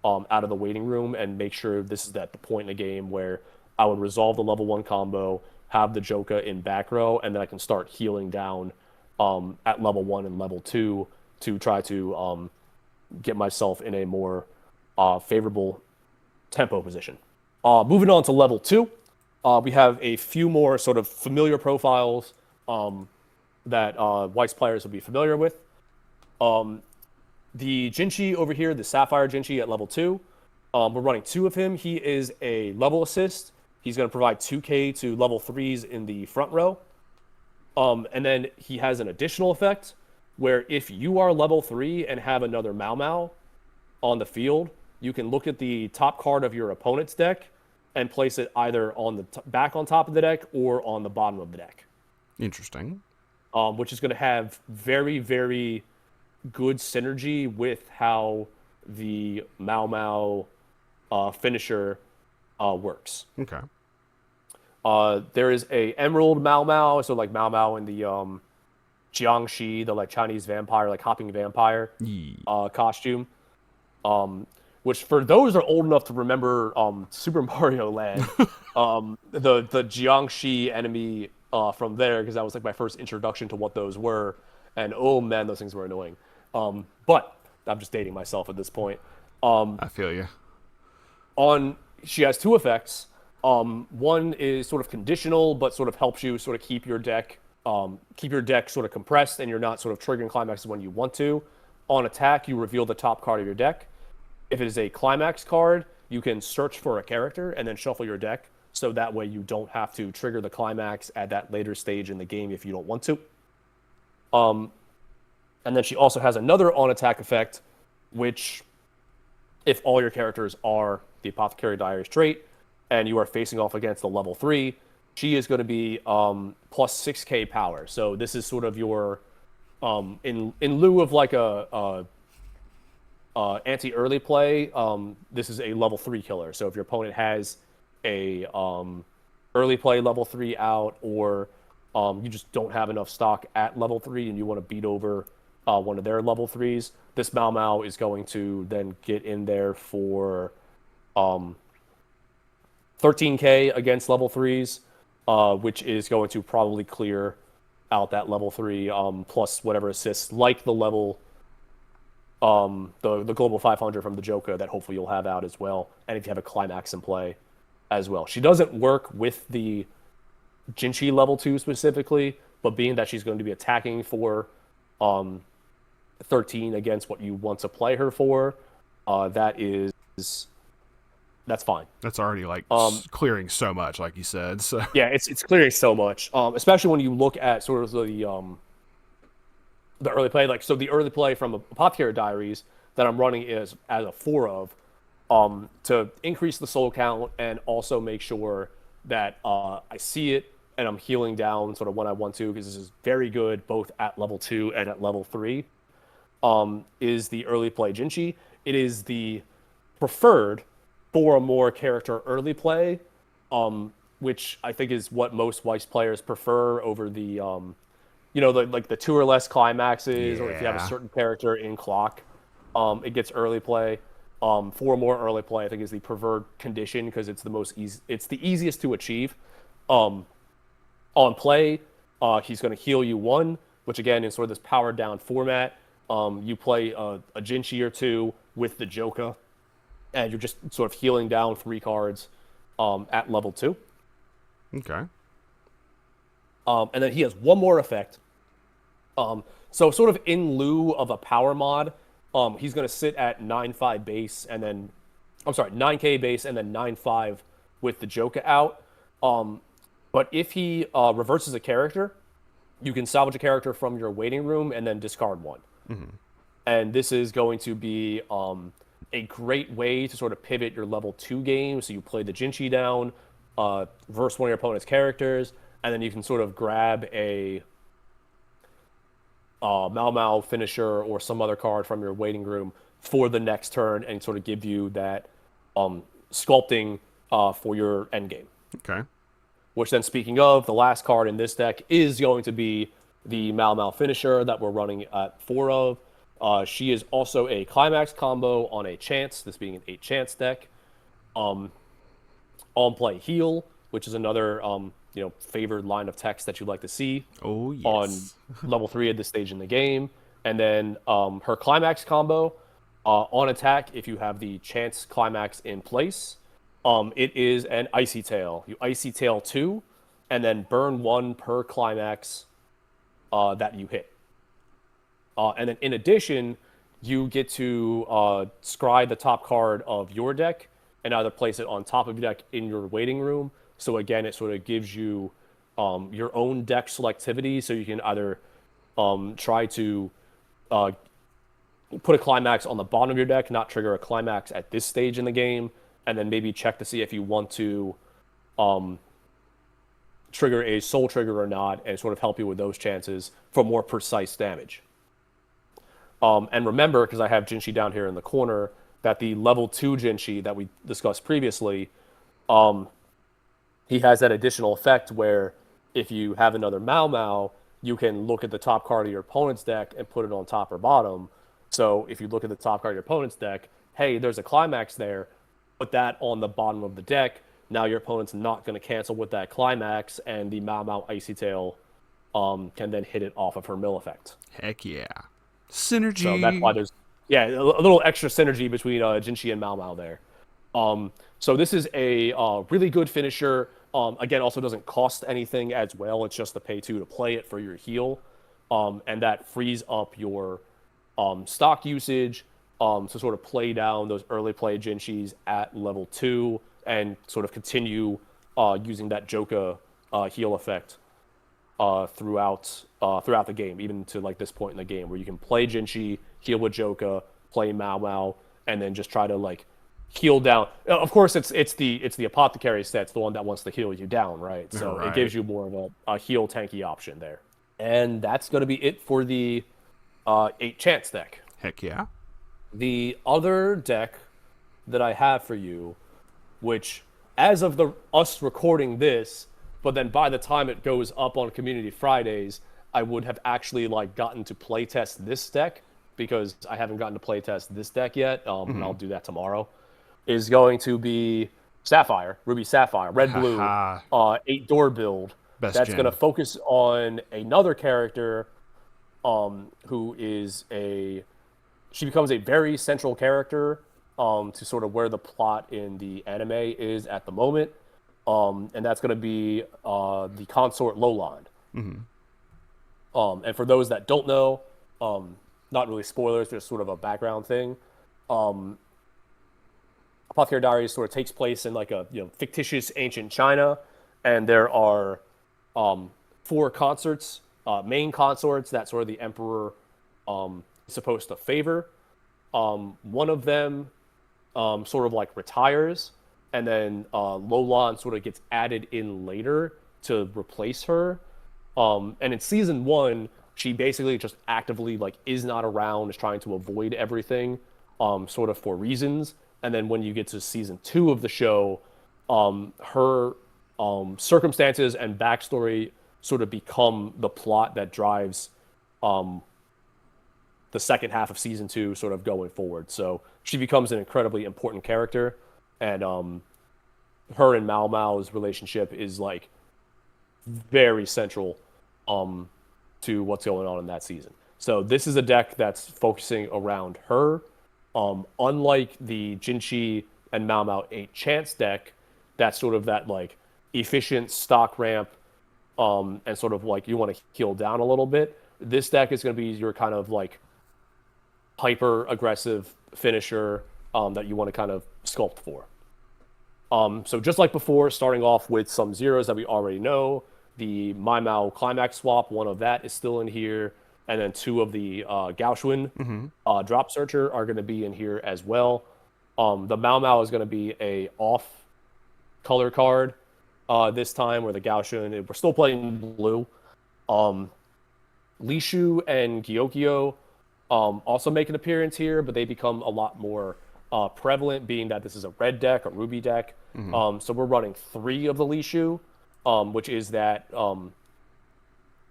B: out of the waiting room, and make sure this is at the point in the game where I would resolve the level 1 combo, have the Joka in back row, and then I can start healing down at level 1 and level 2 to try to get myself in a more favorable tempo position. Moving on to level 2, we have a few more sort of familiar profiles that Weiss players will be familiar with. The Jinchi over here, the Sapphire Jinchi at level 2, we're running 2 of him. He is a level assist. He's going to provide 2k to level 3s in the front row. And then he has an additional effect where if you are level 3 and have another Mao Mao on the field, you can look at the top card of your opponent's deck and place it either on the back on top of the deck or on the bottom of the deck,
A: Interesting.
B: which is going to have very, very good synergy with how the Mau Mau finisher works.
A: Okay.
B: There is a Emerald Mau Mau, so like Mau Mau in the Jiangxi, the like Chinese vampire, like hopping vampire costume. Which for those that are old enough to remember Super Mario Land, the Jiangxi enemy from there, because that was like my first introduction to what those were, and oh man, those things were annoying. But I'm just dating myself at this point.
A: I feel you.
B: She has two effects. One is sort of conditional, but sort of helps you sort of keep your deck sort of compressed, and you're not sort of triggering climaxes when you want to. On attack, you reveal the top card of your deck. If it is a climax card, you can search for a character and then shuffle your deck, so that way you don't have to trigger the climax at that later stage in the game if you don't want to. And then she also has another on-attack effect, which, if all your characters are the Apothecary Diary's trait, and you are facing off against the level 3, she is going to be plus 6k power. So this is sort of your, in lieu of like a anti-early play, this is a level 3 killer. So if your opponent has a early play level 3 out, or you just don't have enough stock at level 3 and you want to beat over one of their level 3s, this Mau Mau is going to then get in there for 13k against level 3s, which is going to probably clear out that level 3 plus whatever assists, like the level the global 500 from the Joker that hopefully you'll have out as well, and if you have a climax in play as well. She doesn't work with the Jinchi level 2 specifically, but being that she's going to be attacking for 13 against what you want to play her for, that's fine.
A: That's already like clearing so much, like you said. So
B: yeah, it's clearing so much, especially when you look at sort of the early play. Like, so the early play from Apothecary Diaries that I'm running is as a 4 of, to increase the soul count and also make sure that I see it and I'm healing down sort of when I want to, because this is very good both at level 2 and at level 3, is the early play Jinchi. It is the preferred for a more character early play, which I think is what most Weiss players prefer over the the 2 or less climaxes, or if you have a certain character in clock, it gets early play. 4 more early play, I think, is the preferred condition, because it's it's the easiest to achieve. On play, he's going to heal you 1, which again is sort of this powered down format. You play a Jinchi or 2 with the Joker, and you're just sort of healing down 3 cards at level 2.
A: okay.
B: And then he has one more effect. So sort of in lieu of a power mod, he's going to sit at 9.5 base, and then 9k base, and then 9.5 with the Joker out. But if he reverses a character, you can salvage a character from your waiting room and then discard 1.
A: Mm-hmm.
B: And this is going to be a great way to sort of pivot your level 2 game. So you play the Jinchi down, verse one of your opponent's characters, and then you can sort of grab a Mau Mau finisher or some other card from your waiting room for the next turn, and sort of give you that sculpting for your end game.
A: Okay.
B: Which then, speaking of, the last card in this deck is going to be the Mau Mau finisher that we're running at 4 of. She is also a climax combo on a chance, this being an 8 chance deck. On play heal, which is another favored line of text that you'd like to see.
A: Oh, yes.
B: On level 3 at this stage in the game. And then her climax combo, on attack, if you have the chance climax in place, it is an Icy Tail. You Icy Tail 2, and then burn 1 per climax that you hit. And then in addition, you get to scry the top card of your deck and either place it on top of your deck in your waiting room. So again, it sort of gives you your own deck selectivity. So you can either try to put a climax on the bottom of your deck, not trigger a climax at this stage in the game. and then maybe check to see if you want to trigger a soul trigger or not, and sort of help you with those chances for more precise damage. And remember, because I have Jinshi down here in the corner, that the level 2 Jinshi that we discussed previously, he has that additional effect where if you have another Mao Mao, you can look at the top card of your opponent's deck and put it on top or bottom. So if you look at the top card of your opponent's deck, hey, there's a climax there, put that on the bottom of the deck. Now your opponent's not going to cancel with that climax, and the Mao Mao Icy Tail can then hit it off of her mill effect.
A: Heck yeah. Synergy.
B: So that's why there's a little extra synergy between Jinshi and Mao Mao there. So this is a really good finisher. Again, also doesn't cost anything as well. It's just the pay 2 to play it for your heal. And that frees up your stock usage to sort of play down those early play Jinshis at level 2 and sort of continue using that Joka heal effect throughout the game, even to like this point in the game where you can play Jinshi, heal with Joka, play Mao Mao, and then just try to like heal down. Of course, it's the apothecary set's the one that wants to heal you down, right? So It gives you more of a heal tanky option there. And that's going to be it for the 8 chance deck.
A: Heck yeah.
B: The other deck that I have for you, which as of us recording this, but then by the time it goes up on Community Fridays, I would have actually like gotten to playtest this deck, because I haven't gotten to playtest this deck yet, and I'll do that tomorrow, is going to be Sapphire, Ruby Sapphire, red-blue, 8-door build. That's going to focus on another character who is she becomes a very central character to sort of where the plot in the anime is at the moment. And that's going to be the consort Loland. And for those that don't know, not really spoilers, just sort of a background thing. Apothecary Diaries sort of takes place in like a fictitious ancient China, and there are 4 consorts, main consorts that sort of the emperor is supposed to favor. One of them sort of like retires, and then Lolan sort of gets added in later to replace her. And in season 1, she basically just actively like is not around, is trying to avoid everything, sort of for reasons. And then when you get to season 2 of the show, her circumstances and backstory sort of become the plot that drives the second half of season 2 sort of going forward. So she becomes an incredibly important character, and her and Mao Mao's relationship is like very central to what's going on in that season. So this is a deck that's focusing around her. Unlike the Jinshi and Mao Mao 8 chance deck, that's sort of that like efficient stock ramp, and sort of like you want to heal down a little bit. This deck is going to be your kind of like hyper aggressive finisher that you want to kind of sculpt for. So just like before, starting off with some zeros that we already know, the Mai Mao climax swap, one of that is still in here. And then 2 of the Gaoxuan drop searcher are going to be in here as well. The Mao Mao is going to be a off color card this time, where the Gaoxuan, we're still playing blue. Lishu and Gyokyo also make an appearance here, but they become a lot more prevalent, being that this is a red deck, a ruby deck. So we're running 3 of the Lishu, which is that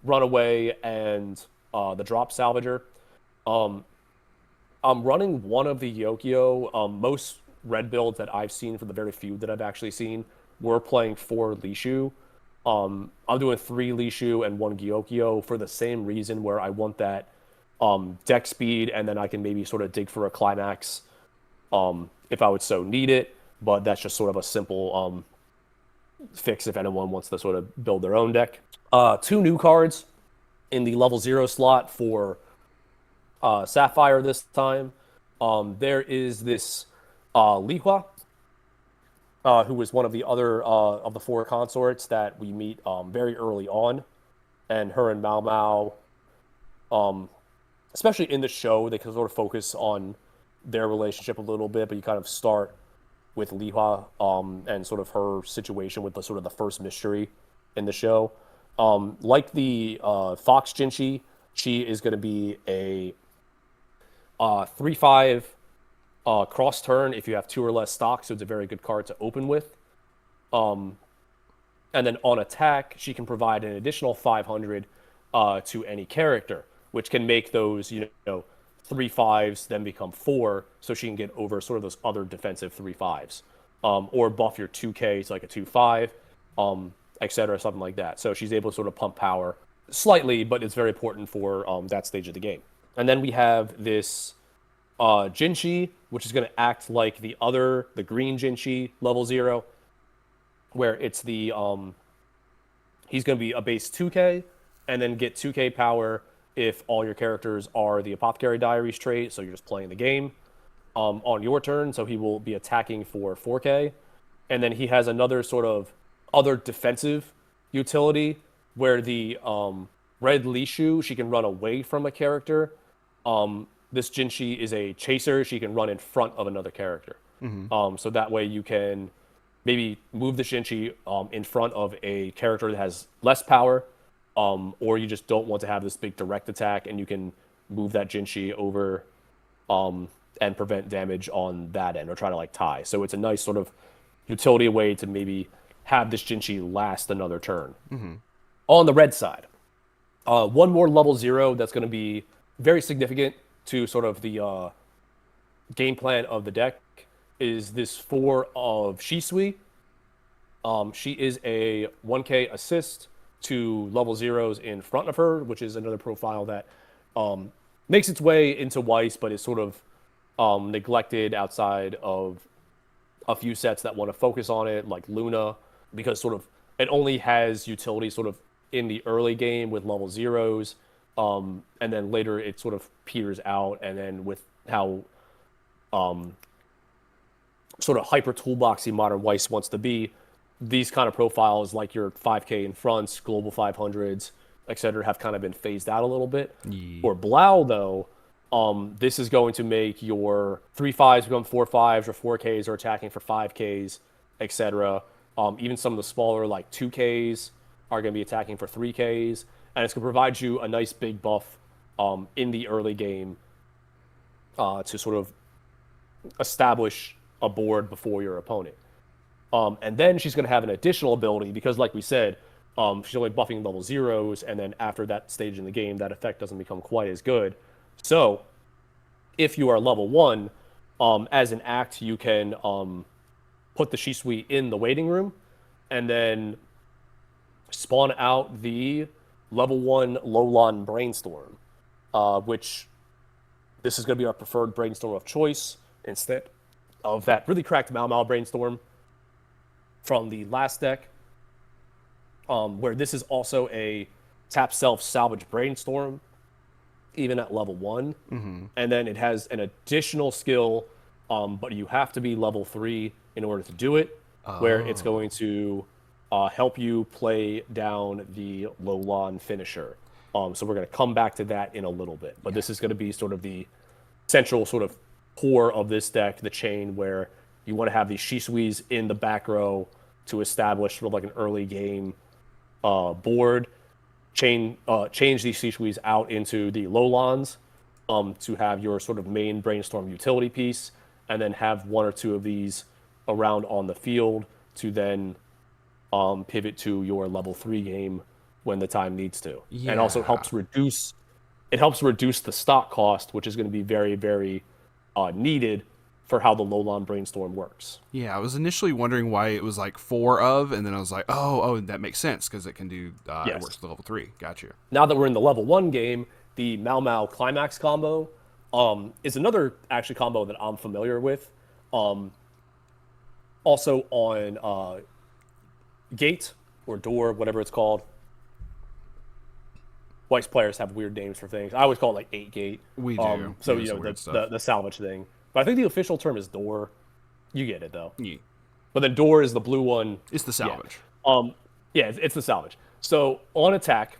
B: Runaway and the Drop Salvager. I'm running 1 of the Gyokyo. Most red builds that I've seen, for the very few that I've actually seen, we're playing 4 Lishu. I'm doing 3 Lishu and 1 Gyokyo for the same reason, where I want that deck speed, and then I can maybe sort of dig for a climax if I would so need it. But that's just sort of a simple fix if anyone wants to sort of build their own deck. 2 new cards in the level 0 slot for Sapphire this time. There is this Li Hua, who was one of the other of the 4 consorts that we meet very early on. And her and Mao Mao, especially in the show, they can sort of focus on their relationship a little bit, but you kind of start with Lihua and sort of her situation with the sort of the first mystery in the show. Like the Fox Jinchi, she is going to be a 3/5 cross turn if you have 2 or less stocks, so it's a very good card to open with. And then on attack, she can provide an additional 500 to any character, which can make those 3/5s then become 4, so she can get over sort of those other defensive 3/5s, or buff your 2K to like a 2/5, etc., something like that. So she's able to sort of pump power slightly, but it's very important for that stage of the game. And then we have this Jinchi, which is going to act like the green Jinchi level 0, where it's the he's going to be a base 2K and then get 2K power if all your characters are the Apothecary Diaries trait, so you're just playing the game on your turn, so he will be attacking for 4K. And then he has another sort of other defensive utility where the red Lishu, she can run away from a character. This Jinchi is a chaser. She can run in front of another character. So that way you can maybe move the Jinchi in front of a character that has less power, or you just don't want to have this big direct attack, and you can move that Jinchi over and prevent damage on that end, or try to like tie. So it's a nice sort of utility way to maybe have this Jinchi last another turn. On the red side, one more level 0 that's going to be very significant to sort of the game plan of the deck is this 4 of Shisui. She is a 1K assist to level 0s in front of her, which is another profile that makes its way into Weiss, but is sort of neglected outside of a few sets that want to focus on it, like Luna, because sort of it only has utility sort of in the early game with level 0s, and then later it sort of peters out, and then with how sort of hyper toolboxy modern Weiss wants to be, these kind of profiles like your 5K in fronts, global 500s, etc., have kind of been phased out a little bit. For Blau, though, this is going to make your 3/5s become 4/5s, or 4Ks are attacking for 5Ks, etc. Even some of the smaller like 2Ks are going to be attacking for 3Ks, and it's going to provide you a nice big buff in the early game to sort of establish a board before your opponent. And then she's going to have an additional ability because, like we said, she's only buffing level 0s, and then after that stage in the game, that effect doesn't become quite as good. So if you are level 1, as an act, you can put the Shisui in the waiting room and then spawn out the level 1 Lowlon Brainstorm, which this is going to be our preferred brainstorm of choice instead of that really cracked Mau Mau Brainstorm from the last deck, where this is also a tap self salvage brainstorm, even at level 1. And then it has an additional skill, but you have to be level 3 in order to do it, where it's going to help you play down the Lowlon finisher. So we're going to come back to that in a little bit, but this is going to be sort of the central sort of core of this deck, the chain, where you want to have these Shisuis in the back row to establish sort of like an early game board. Change these Shisuis out into the Lowlons to have your sort of main brainstorm utility piece, and then have 1 or 2 of these around on the field to then pivot to your level 3 game when the time needs to. And also helps reduce the stock cost, which is going to be very, very needed for how the Lowlon Brainstorm works.
A: Yeah, I was initially wondering why it was like 4 of, and then I was like, oh, that makes sense because it can do it works to level 3. Gotcha.
B: Now that we're in the level 1 game, the Mau Mau Climax combo is another actually combo that I'm familiar with. Also on Gate or Door, whatever it's called. Weiss players have weird names for things. I always call it like 8 Gate.
A: We do.
B: So the salvage thing. But I think the official term is Door. You get it though.
A: Yeah.
B: But then Door is the blue one.
A: It's the salvage.
B: Yeah, it's the salvage. So on attack,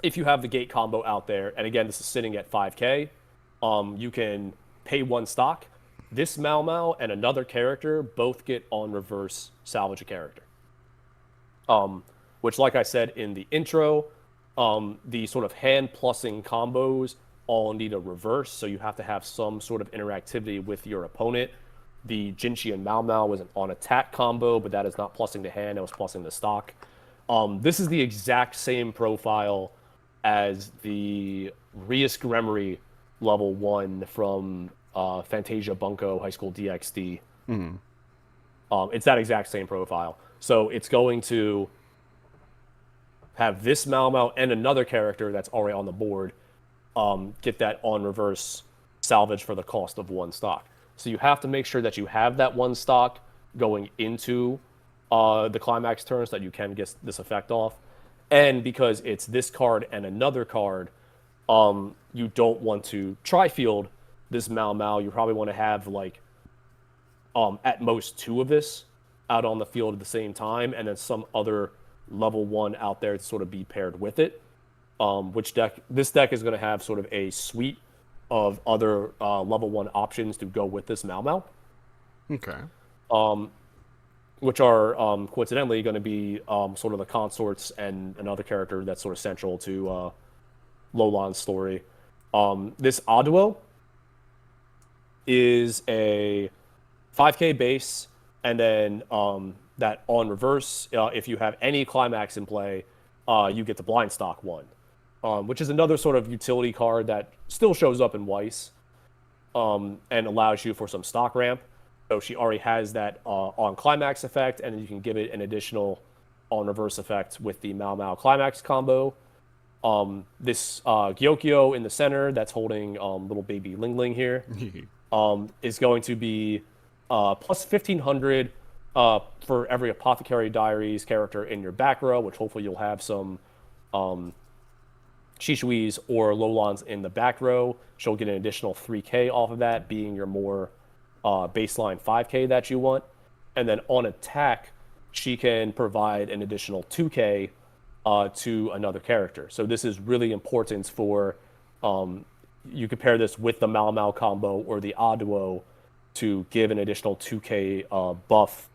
B: if you have the Gate combo out there, and again this is sitting at 5K, you can pay 1 stock. this Mau Mau and another character both get on reverse salvage a character. Which, like I said in the intro, the sort of hand plussing combos all need a reverse, so you have to have some sort of interactivity with your opponent. The Jinchi and Mau Mau was an on attack combo, but that is not plussing the hand, it was plussing the stock. This is the exact same profile as the Rias Gremory level 1 from Fantasia Bunko High School DxD. It's that exact same profile. So it's going to have this Mau Mau and another character that's already on the board get that on reverse salvage for the cost of 1 stock. So you have to make sure that you have that 1 stock going into the climax turn so that you can get this effect off. And because it's this card and another card, you don't want to tri-field this Mau Mau. You probably want to have like at most 2 of this out on the field at the same time, and then some other level 1 out there to sort of be paired with it. This deck is going to have sort of a suite of other level 1 options to go with this Mau Mau.
A: Okay.
B: Which are coincidentally going to be sort of the consorts and another character that's sort of central to Lolan's story. This Aduo is a 5k base, and then that on reverse, if you have any climax in play, you get the blind stock 1, which is another sort of utility card that still shows up in Weiss and allows you for some stock ramp. So she already has that on climax effect, and then you can give it an additional on reverse effect with the Mau Mau climax combo. This Gyokyo in the center that's holding little baby Ling Ling here is going to be plus 1,500 for every Apothecary Diaries character in your back row, which hopefully you'll have some Shishuis or Lolans in the back row. She'll get an additional 3k off of that, being your more baseline 5k that you want. And then on attack, she can provide an additional 2k to another character. So this is really important for, you compare this with the Mau Mau combo or the Aduo to give an additional 2k buff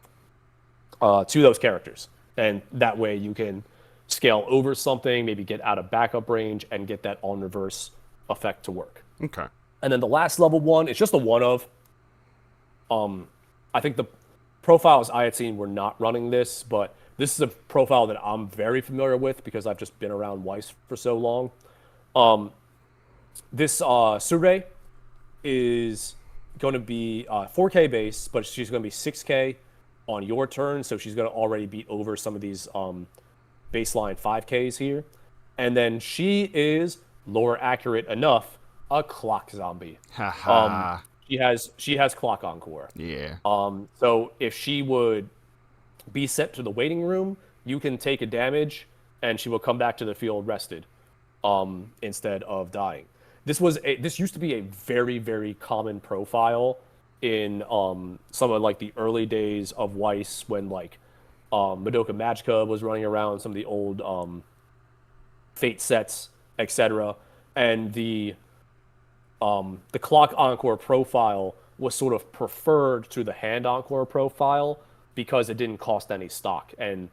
B: to those characters. And that way you can scale over something, maybe get out of backup range, and get that on reverse effect to work.
A: Okay.
B: And then the last level 1, it's just a 1 of. I think the profiles I had seen were not running this, but this is a profile that I'm very familiar with because I've just been around Weiss for so long. This Sure is going to be 4k base, but she's going to be 6k on your turn, so she's going to already be over some of these baseline 5ks here. And then she is lore accurate enough, a clock zombie. She has clock encore.
A: Yeah.
B: So if she would be sent to the waiting room, you can take a damage and she will come back to the field rested instead of dying. This used to be a very, very common profile in some of like the early days of Weiss when like Madoka Magica was running around, some of the old Fate sets, etc. And the clock encore profile was sort of preferred to the hand encore profile because it didn't cost any stock. And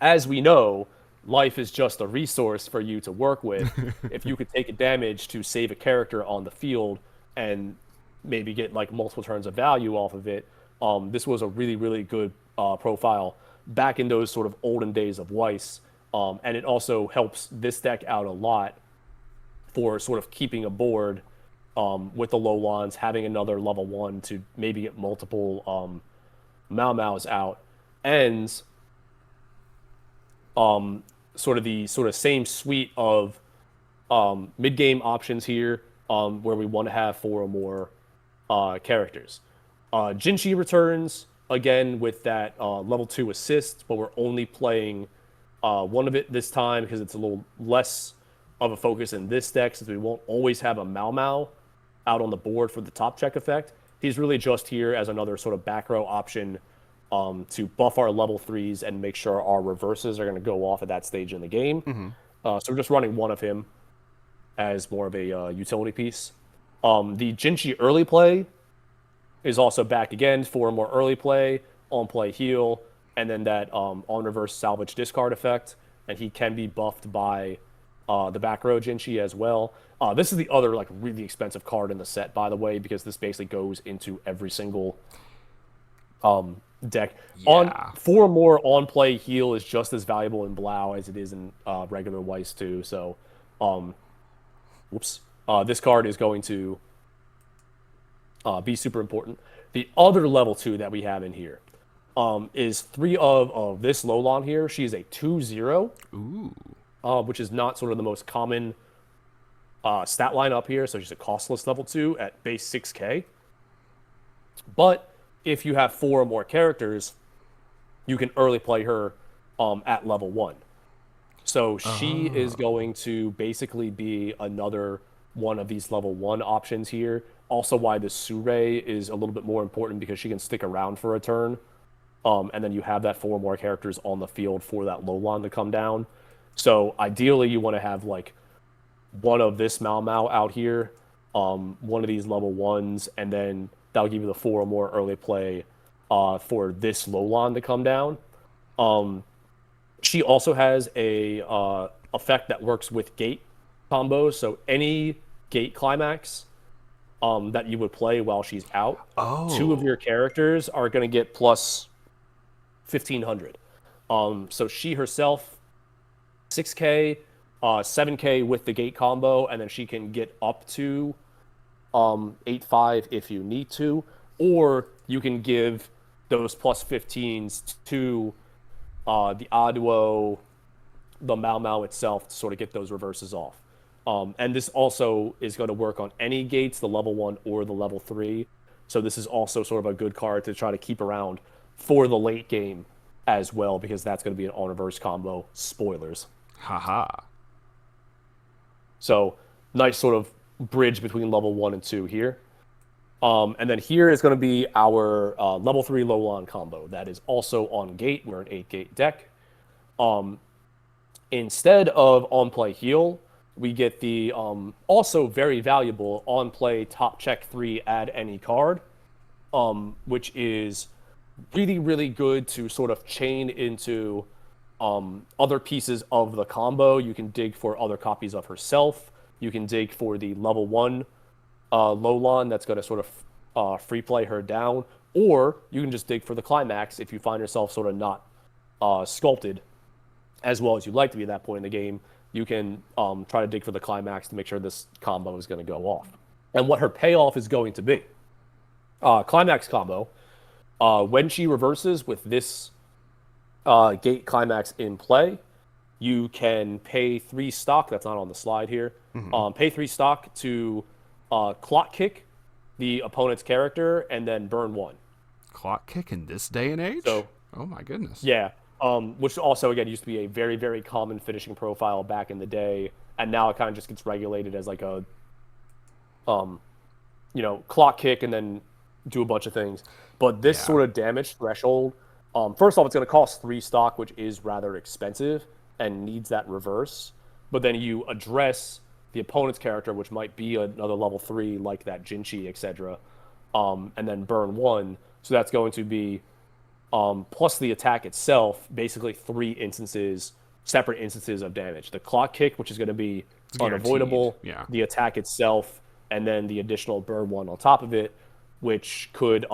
B: as we know, life is just a resource for you to work with. If you could take a damage to save a character on the field and maybe get like multiple turns of value off of it, this was a really, really good profile back in those sort of olden days of Weiss. And it also helps this deck out a lot for sort of keeping a board with the Lolans, having another level 1 to maybe get multiple Mau Maus out, and sort of same suite of mid-game options here where we want to have 4 or more characters. Jinchi returns, again, with that level 2 assist, but we're only playing 1 of it this time because it's a little less of a focus in this deck, since we won't always have a Mau Mau out on the board for the top check effect. He's really just here as another sort of back row option to buff our level 3s and make sure our reverses are going to go off at that stage in the game. So we're just running 1 of him as more of a utility piece. The Jinchi early play is also back again for more early play, on play heal, and then that on reverse salvage discard effect. And he can be buffed by the back row Jinchi as well. This is the other like really expensive card in the set, by the way, because this basically goes into every single deck.
A: Yeah.
B: 4 more on play heal is just as valuable in Blau as it is in regular Weiss too. So, this card is going to be super important. The other level 2 that we have in here is 3 of this Lolan here. She is a 2/0.
A: Ooh.
B: Which is not sort of the most common stat line up here. So she's a costless level 2 at base 6k. But if you have 4 or more characters, you can early play her at level 1. So she is going to basically be another one of these level 1 options here. Also why the Sure is a little bit more important, because she can stick around for a turn. And then you have that 4 more characters on the field for that Lolan to come down. So ideally, you want to have like one of this Mau Mau out here, one of these level 1s, and then that'll give you the 4 or more early play for this Lolan to come down. She also has a effect that works with gate combos. So any gate climax that you would play while she's out, 2 of your characters are going to get plus 1,500. So she herself, 6k, 7k with the gate combo, and then she can get up to 8-5 if you need to, or you can give those plus 15s to the Aduo, the Mau Mau itself, to sort of get those reverses off. And this also is going to work on any gates, the level 1 or the level 3. So this is also sort of a good card to try to keep around for the late game as well, because that's going to be an on-reverse combo. Spoilers.
A: Haha.
B: So nice sort of bridge between level 1 and 2 here. And then here is going to be our level 3 Lolan combo. That is also on gate. We're an 8-gate deck. Instead of on-play heal, we get the also very valuable on-play top check 3 add any card, which is really, really good to sort of chain into other pieces of the combo. You can dig for other copies of herself. You can dig for the level 1 Lolan that's going to sort of free play her down, or you can just dig for the climax if you find yourself sort of not sculpted as well as you'd like to be at that point in the game. You can try to dig for the climax to make sure this combo is going to go off. And what her payoff is going to be. Climax combo, when she reverses with this gate climax in play, you can pay 3 stock. That's not on the slide here. Pay 3 stock to clock kick the opponent's character and then burn 1.
A: Clock kick in this day and age?
B: So,
A: oh my goodness.
B: Yeah. Which also, again, used to be a very, very common finishing profile back in the day. And now it kind of just gets regulated as like a, clock kick and then do a bunch of things. But this sort of damage threshold, first off, it's going to cost 3 stock, which is rather expensive and needs that reverse. But then you address the opponent's character, which might be another level 3, like that Jinchi, etc., and then burn 1. So that's going to be, plus the attack itself, basically 3 instances, separate instances of damage. The clock kick, which is going to be unavoidable, the attack itself, and then the additional burn 1 on top of it, which could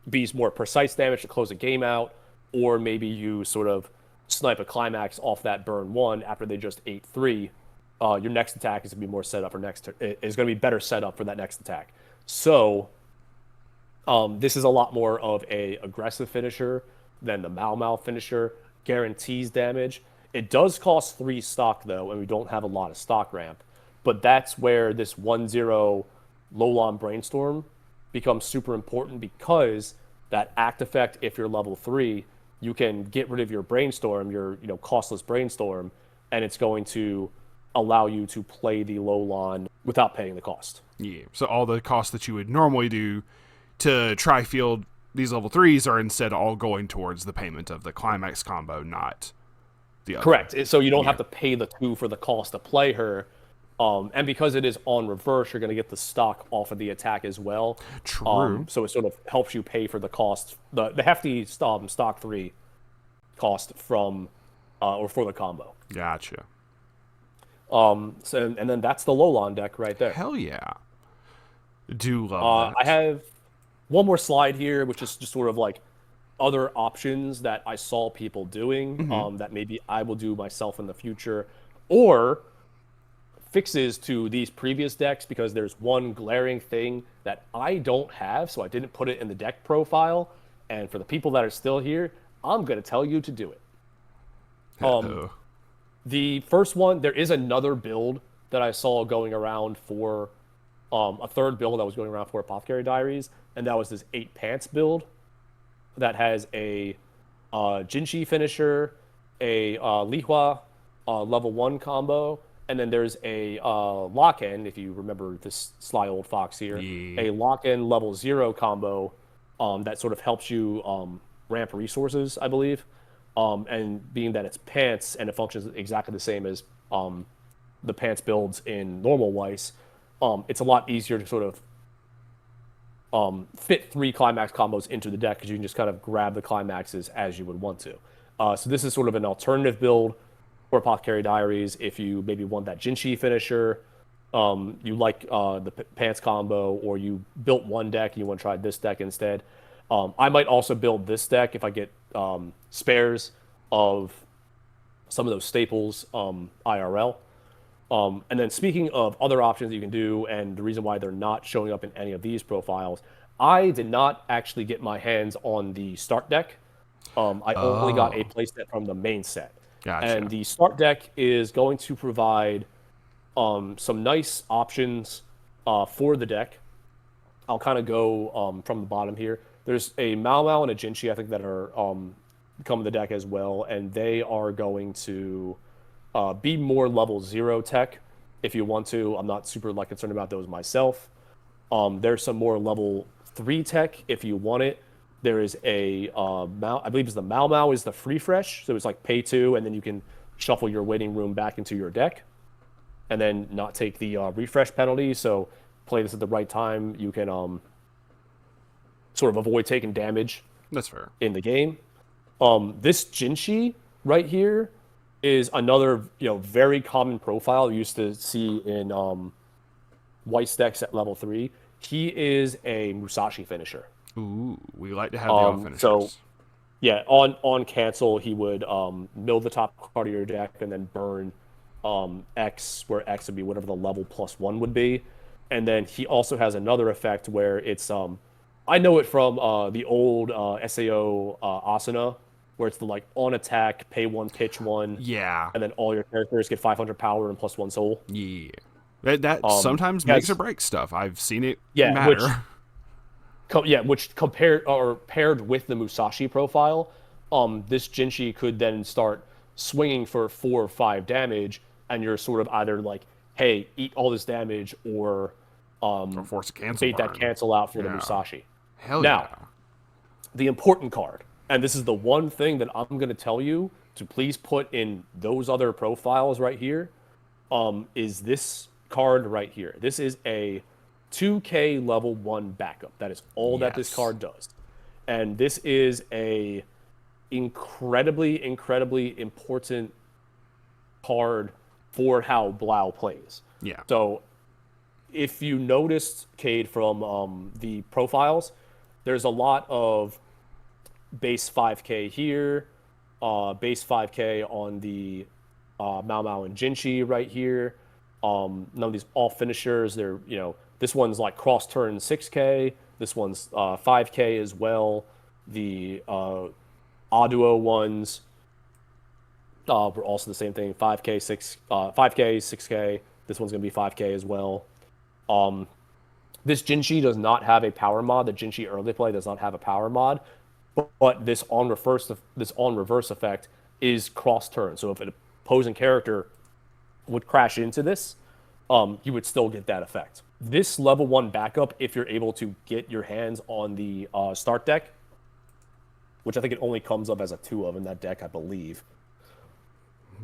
B: be more precise damage to close a game out, or maybe you sort of snipe a climax off that burn 1 after they just ate 3. Your next attack is going to be more set up for is going to be better set up for that next attack. So this is a lot more of a aggressive finisher than the Mau Mau finisher. Guarantees damage. It does cost 3 stock though, and we don't have a lot of stock ramp. But that's where this 1/0 Lolan Brainstorm becomes super important, because that act effect, if you're level 3, you can get rid of your Brainstorm, your costless Brainstorm, and it's going to allow you to play the Lolan without paying the cost.
A: Yeah. So all the costs that you would normally do to try field these level 3s are instead all going towards the payment of the climax combo, not the other.
B: Correct. So you don't have to pay the 2 for the cost to play her. And because it is on reverse, you're going to get the stock off of the attack as well.
A: True.
B: So it sort of helps you pay for the cost, the hefty stock 3 cost from or for the combo.
A: Gotcha.
B: So and then that's the Lolon deck right there.
A: Hell yeah. Do love
B: I
A: that.
B: have one more slide here, which is just sort of like other options that I saw people doing that maybe I will do myself in the future, or fixes to these previous decks, because there's one glaring thing that I don't have, so I didn't put it in the deck profile. And for the people that are still here, I'm going to tell you to do it.
A: Uh-oh.
B: The first one, there is another build that I saw going around for a third build that was going around for Apothecary Diaries, and that was this 8 pants build that has a Jinshi finisher, a Lihua level 1 combo, and then there's a lock-in, if you remember this sly old fox here,
A: Yeah.
B: a lock-in level 0 combo that sort of helps you ramp resources, I believe. And being that it's pants and it functions exactly the same as the pants builds in normal Weiss, it's a lot easier to sort of fit 3 climax combos into the deck, because you can just kind of grab the climaxes as you would want to. So this is sort of an alternative build for Apothecary Diaries if you maybe want that Jinshi finisher, you like the pants combo, or you built one deck and you want to try this deck instead. I might also build this deck if I get spares of some of those staples IRL. And then speaking of other options that you can do, and the reason why they're not showing up in any of these profiles, I did not actually get my hands on the start deck. I only got a
A: Oh,
B: playset from the main set. And
A: gotcha.
B: the start deck is going to provide some nice options for the deck. I'll kind of go from the bottom here. There's a Mau Mau and a Jinchi, I think, that are come in the deck as well, and they are going to be more level 0 tech if you want to. I'm not super like concerned about those myself. There's some more level 3 tech if you want it. There is a Mau, I believe it's the Mau Mau is the free fresh, so it's like pay 2, and then you can shuffle your waiting room back into your deck, and then not take the refresh penalty. So play this at the right time. You can sort of avoid taking damage
A: That's fair.
B: in the game. This Jinshi right here is another very common profile you used to see in Weiss decks at level 3. He is a Musashi finisher.
A: Ooh, we like to have the all
B: So
A: finishers.
B: yeah, on cancel he would mill the top card of your deck and then burn X, where X would be whatever the level +1 would be. And then he also has another effect where it's I know it from the old SAO Asuna, where it's the like on attack, pay 1, pitch 1,
A: Yeah.
B: and then all your characters get 500 power and +1 soul.
A: Yeah. That sometimes
B: He
A: makes or
B: has
A: breaks stuff. I've seen it
B: yeah, which
A: matter.
B: which compared or paired with the Musashi profile, this Jinshi could then start swinging for 4 or 5 damage, and you're sort of either like, hey, eat all this damage, or
A: Or force a cancel
B: bait that
A: burn.
B: cancel out for the
A: Yeah.
B: Musashi.
A: Hell
B: Now,
A: yeah.
B: the important card, and this is the one thing that I'm going to tell you to please put in those other profiles right here, is this card right here. This is a 2K level 1 backup. That is all that this
A: Yes.
B: card does. And this is a incredibly, incredibly important card for how Blau plays.
A: Yeah.
B: So if you noticed, Cade, from the profiles, there's a lot of base 5K here, base 5K on the Mau Mau and Jinchi right here. None of these all finishers. They're this one's like cross turn 6K. This one's 5K as well. The Aduo ones were also the same thing. 5K, 5K, 6K. This one's gonna be 5K as well. This Jinshi does not have a power mod. The Jinshi early play does not have a power mod, but this on reverse effect is cross turn. So if an opposing character would crash into this, you would still get that effect. This level 1 backup, if you're able to get your hands on the start deck, which I think it only comes up as a 2 of in that deck, I believe.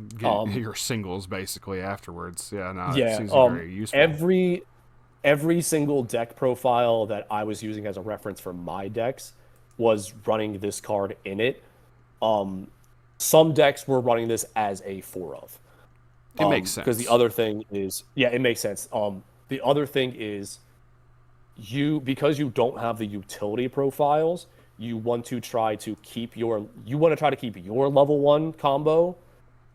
A: get your singles basically afterwards. Yeah, no, it
B: Yeah.
A: seems very useful.
B: Every single deck profile that I was using as a reference for my decks was running this card in it. Some decks were running this as a four of.
A: It makes
B: Because the
A: sense.
B: other thing is, yeah, it makes sense. The other thing is because you don't have the utility profiles, you want to try to keep your level one combo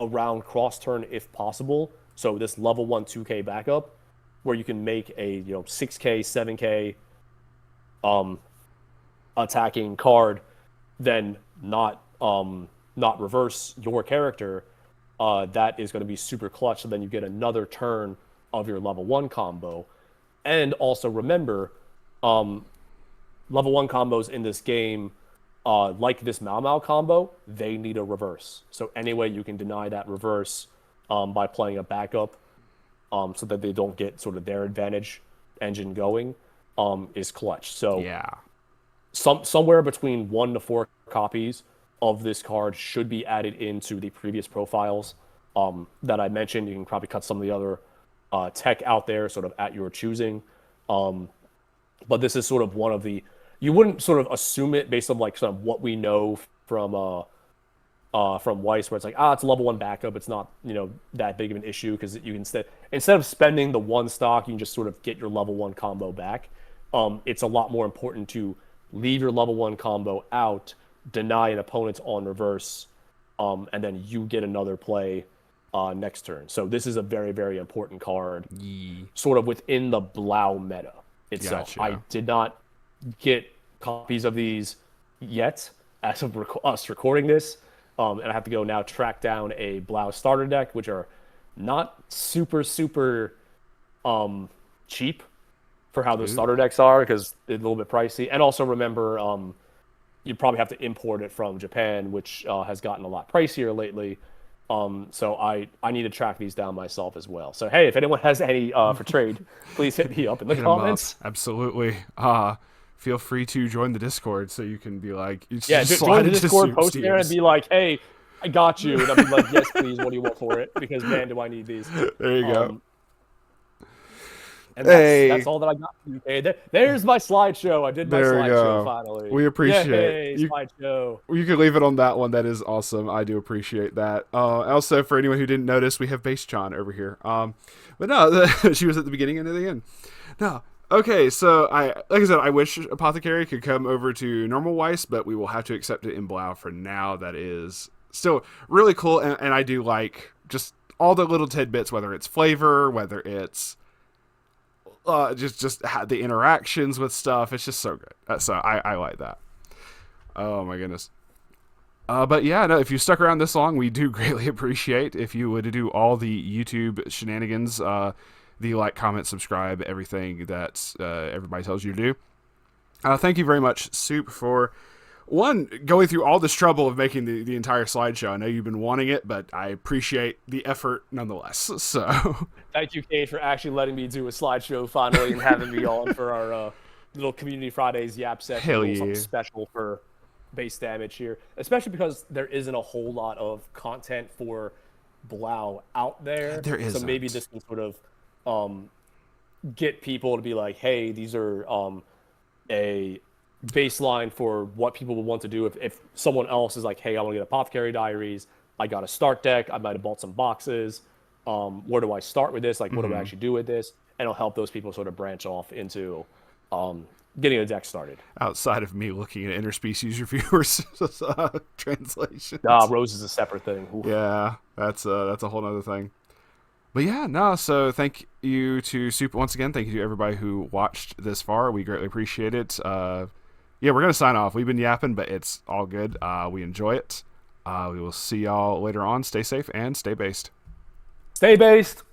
B: around cross turn if possible. So this level one 2K backup, where you can make a 6K 7K attacking card, then not reverse your character. That is going to be super clutch. So then you get another turn of your level one combo. And also remember, level one combos in this game, like this Mau Mau combo, they need a reverse. So any way you can deny that reverse by playing a backup, so that they don't get sort of their advantage engine going, is clutch. So
A: Yeah.
B: somewhere between 1 to 4 copies of this card should be added into the previous profiles that I mentioned. You can probably cut some of the other tech out there sort of at your choosing. But this is sort of one of the, you wouldn't sort of assume it based on like sort of what we know from Weiss, where it's like, it's a level one backup. It's not, that big of an issue because you can instead of spending the one stock, you can just sort of get your level one combo back. It's a lot more important to leave your level one combo out, deny an opponent on reverse, and then you get another play next turn. So this is a very, very important card, sort of within the Blau meta itself.
A: Gotcha.
B: I did not get copies of these yet as of us recording this, and I have to go now track down a Blau starter deck, which are not super, super cheap for how those starter decks are, because it's a little bit pricey. And also remember, you probably have to import it from Japan, which has gotten a lot pricier lately. So I need to track these down myself as well. So hey, if anyone has any for trade, please hit me up in the comments.
A: Absolutely. Feel free to join the Discord so you can be like,
B: Join the Discord, post there, and be like, hey, I got you. And I'll be like, yes, please. What do you want for it? Because man, do I need these.
A: There you go.
B: And that's all that I got for you. Hey, there's my slideshow. I did my slideshow finally.
A: We appreciate
B: it. Slideshow.
A: You can leave it on that one. That is awesome. I do appreciate that. Also, for anyone who didn't notice, we have Base Chan over here. But no, she was at the beginning and at the end. No. Okay, so like I said, I wish Apothecary could come over to normal Weiss, but we will have to accept it in Blau for now. That is still really cool, and I do like just all the little tidbits, whether it's flavor, whether it's just the interactions with stuff. It's just so good. So I like that. Oh my goodness. But yeah, no, if you stuck around this long, we do greatly appreciate if you would do all the YouTube shenanigans, the like, comment, subscribe, everything that everybody tells you to do. Thank you very much, Soup, for going through all this trouble of making the entire slideshow. I know you've been wanting it, but I appreciate the effort nonetheless. So
B: thank you, Kate, for actually letting me do a slideshow finally and having me on for our little Community Fridays yap session.
A: Hell yeah.
B: Something special for base damage here, especially because there isn't a whole lot of content for Blau out there.
A: There isn't.
B: So maybe this can sort of get people to be like, hey, these are a baseline for what people would want to do if someone else is like, hey, I want to get Apothecary Diaries, I got a start deck, I might have bought some boxes, where do I start with this, like what do I actually do with this, and it'll help those people sort of branch off into getting a deck started
A: outside of me looking at interspecies reviewers translation.
B: Rose is a separate thing. Oof.
A: Yeah, that's a whole other thing. But yeah, no, so thank you to Soup once again. Thank you to everybody who watched this far. We greatly appreciate it. Yeah, we're going to sign off. We've been yapping, but it's all good. We enjoy it. We will see y'all later on. Stay safe and stay based.
B: Stay based.